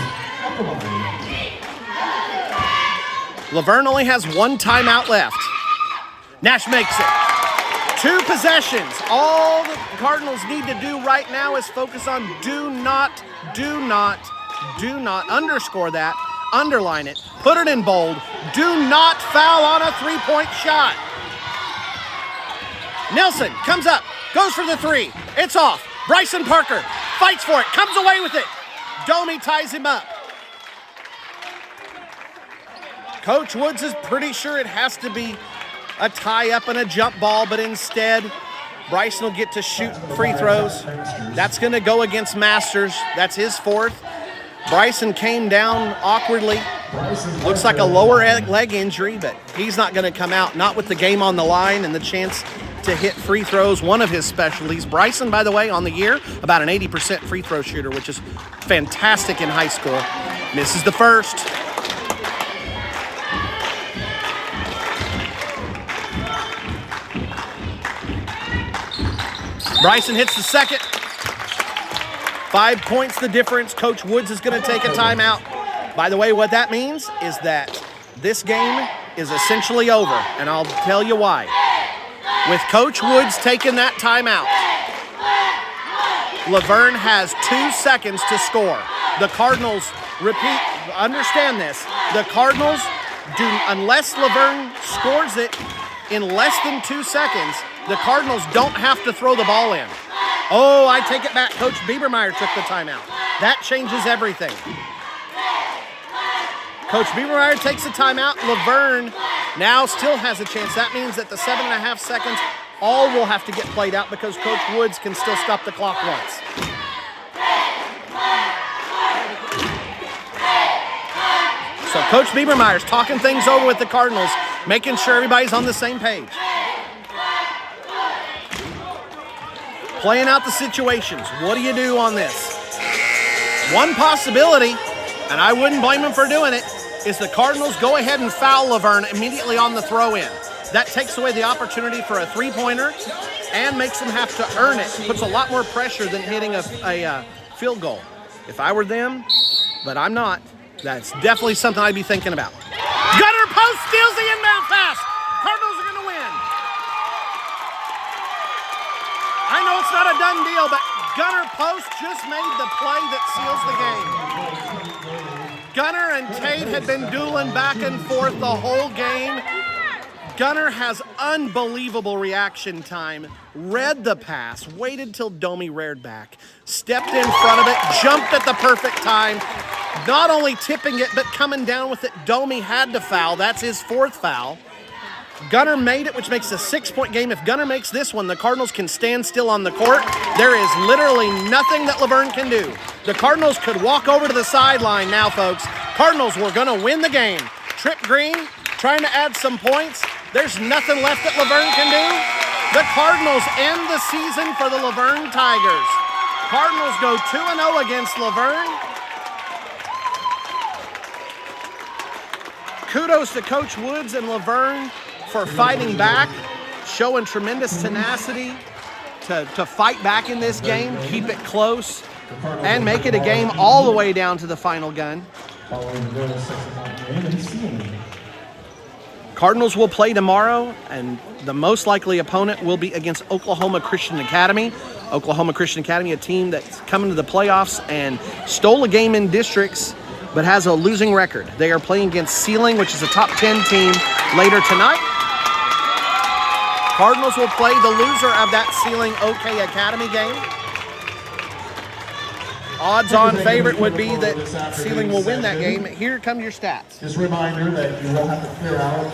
Laverne only has 1 timeout left. Nash makes it. 2 possessions. All the Cardinals need to do right now is focus on do not, underscore that, underline it, put it in bold. Do not foul on a 3-point shot. Nelson comes up, goes for the 3. It's off. Bryson Parker fights for it, comes away with it. Domi ties him up. Coach Woods is pretty sure it has to be a tie-up and a jump ball, but instead, Bryson will get to shoot free throws. That's going to go against Masters. That's his 4th. Bryson came down awkwardly. Looks like a lower leg injury, but he's not going to come out, not with the game on the line and the chance to hit free throws, one of his specialties. Bryson, by the way, on the year, about an 80% free throw shooter, which is fantastic in high school. Misses the first. Bryson hits the second. 5 points the difference. Coach Woods is going to take a timeout. By the way, what that means is that this game is essentially over, and I'll tell you why. With Coach Woods taking that timeout, Laverne has 2 seconds to score. The Cardinals, understand this, the Cardinals, unless Laverne scores it in less than 2 seconds, the Cardinals don't have to throw the ball in. Oh, I take it back. Coach Biebermeyer took the timeout. That changes everything. Coach Biebermeyer takes the timeout. Laverne now still has a chance. That means that the 7.5 seconds all will have to get played out because Coach Woods can still stop the clock once. So Coach Biebermeyer's talking things over with the Cardinals, making sure everybody's on the same page. Playing out the situations. What do you do on this? One possibility, and I wouldn't blame him for doing it, is the Cardinals go ahead and foul Laverne immediately on the throw-in. That takes away the opportunity for a 3-pointer and makes them have to earn it. Puts a lot more pressure than hitting a field goal. If I were them, but I'm not, that's definitely something I'd be thinking about. Gunner post steals the inbound pass. Cardinals are going to win. I know it's not a done deal, but Gunner Post just made the play that seals the game. Gunner and Tate had been dueling back and forth the whole game. Gunner has unbelievable reaction time, read the pass, waited till Domi reared back, stepped in front of it, jumped at the perfect time, not only tipping it, but coming down with it. Domi had to foul. That's his 4th foul. Gunner made it, which makes a 6-point game. If Gunner makes this one, the Cardinals can stand still on the court. There is literally nothing that Laverne can do. The Cardinals could walk over to the sideline now, folks. Cardinals were going to win the game. Trip Green trying to add some points. There's nothing left that Laverne can do. The Cardinals end the season for the Laverne Tigers. Cardinals go 2-0 against Laverne. Kudos to Coach Woods and Laverne for fighting back, showing tremendous tenacity to fight back in this game, keep it close, and make it a game all the way down to the final gun. Cardinals will play tomorrow, and the most likely opponent will be against Oklahoma Christian Academy. Oklahoma Christian Academy, a team that's coming to the playoffs and stole a game in districts, but has a losing record. They are playing against Sealing, which is a top 10 team, later tonight. Cardinals will play the loser of that Sealing OK Academy game. Odds-on favorite would be that Sealing will win that game. Here come your stats. Just a reminder that you will have to clear out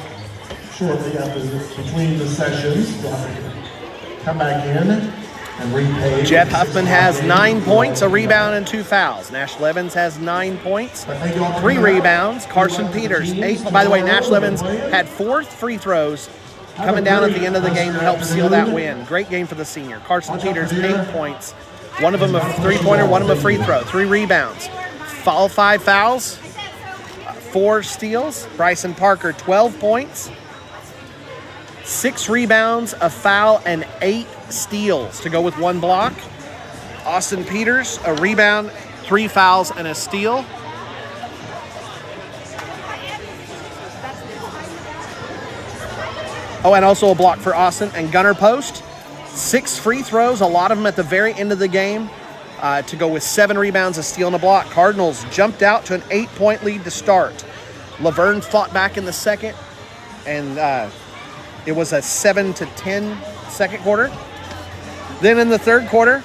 shortly after between the sessions. You'll have to come back in and repay. Jeff Huffman has 9 points, a rebound, and 2 fouls. Nash Levens has 9 points, 3 rebounds. Carson Peters, 8. By the way, Nash Levens had 4 free throws coming down at the end of the game to help seal that win. Great game for the senior. Carson Peters, 8 points. One of them a three-pointer, one of them a free throw. 3 rebounds. 5 fouls, 4 steals. Bryson Parker, 12 points. 6 rebounds, a foul, and 8 steals to go with 1 block. Austin Peters, a rebound, 3 fouls, and a steal. Oh, and also a block for Austin. And Gunnar Post, 6 free throws, a lot of them at the very end of the game, to go with 7 rebounds, a steal, and a block. Cardinals jumped out to an 8-point lead to start. Laverne fought back in the second, and it was a 7-10 second quarter. Then in the third quarter,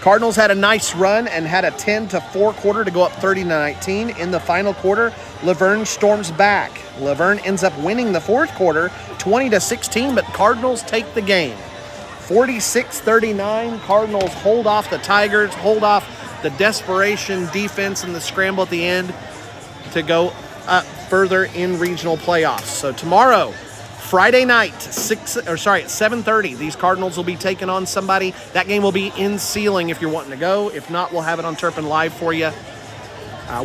Cardinals had a nice run and had a 10-4 quarter to go up 30-19. In the final quarter, Laverne storms back. Laverne ends up winning the fourth quarter, 20-16, but Cardinals take the game. 46-39, Cardinals hold off the Tigers, hold off the desperation defense and the scramble at the end to go up further in regional playoffs. So tomorrow, Friday night, at 7:30, these Cardinals will be taking on somebody. That game will be in Sealing if you're wanting to go. If not, we'll have it on Turpin Live for you.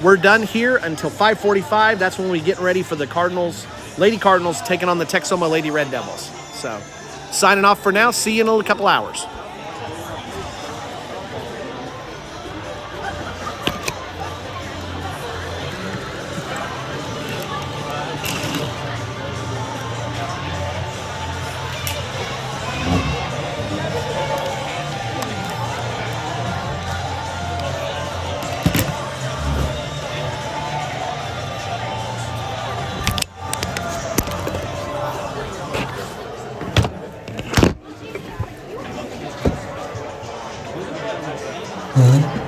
We're done here until 5:45. That's when we get ready for the Cardinals, Lady Cardinals, taking on the Texoma Lady Red Devils. So, signing off for now. See you in a couple hours. Huh?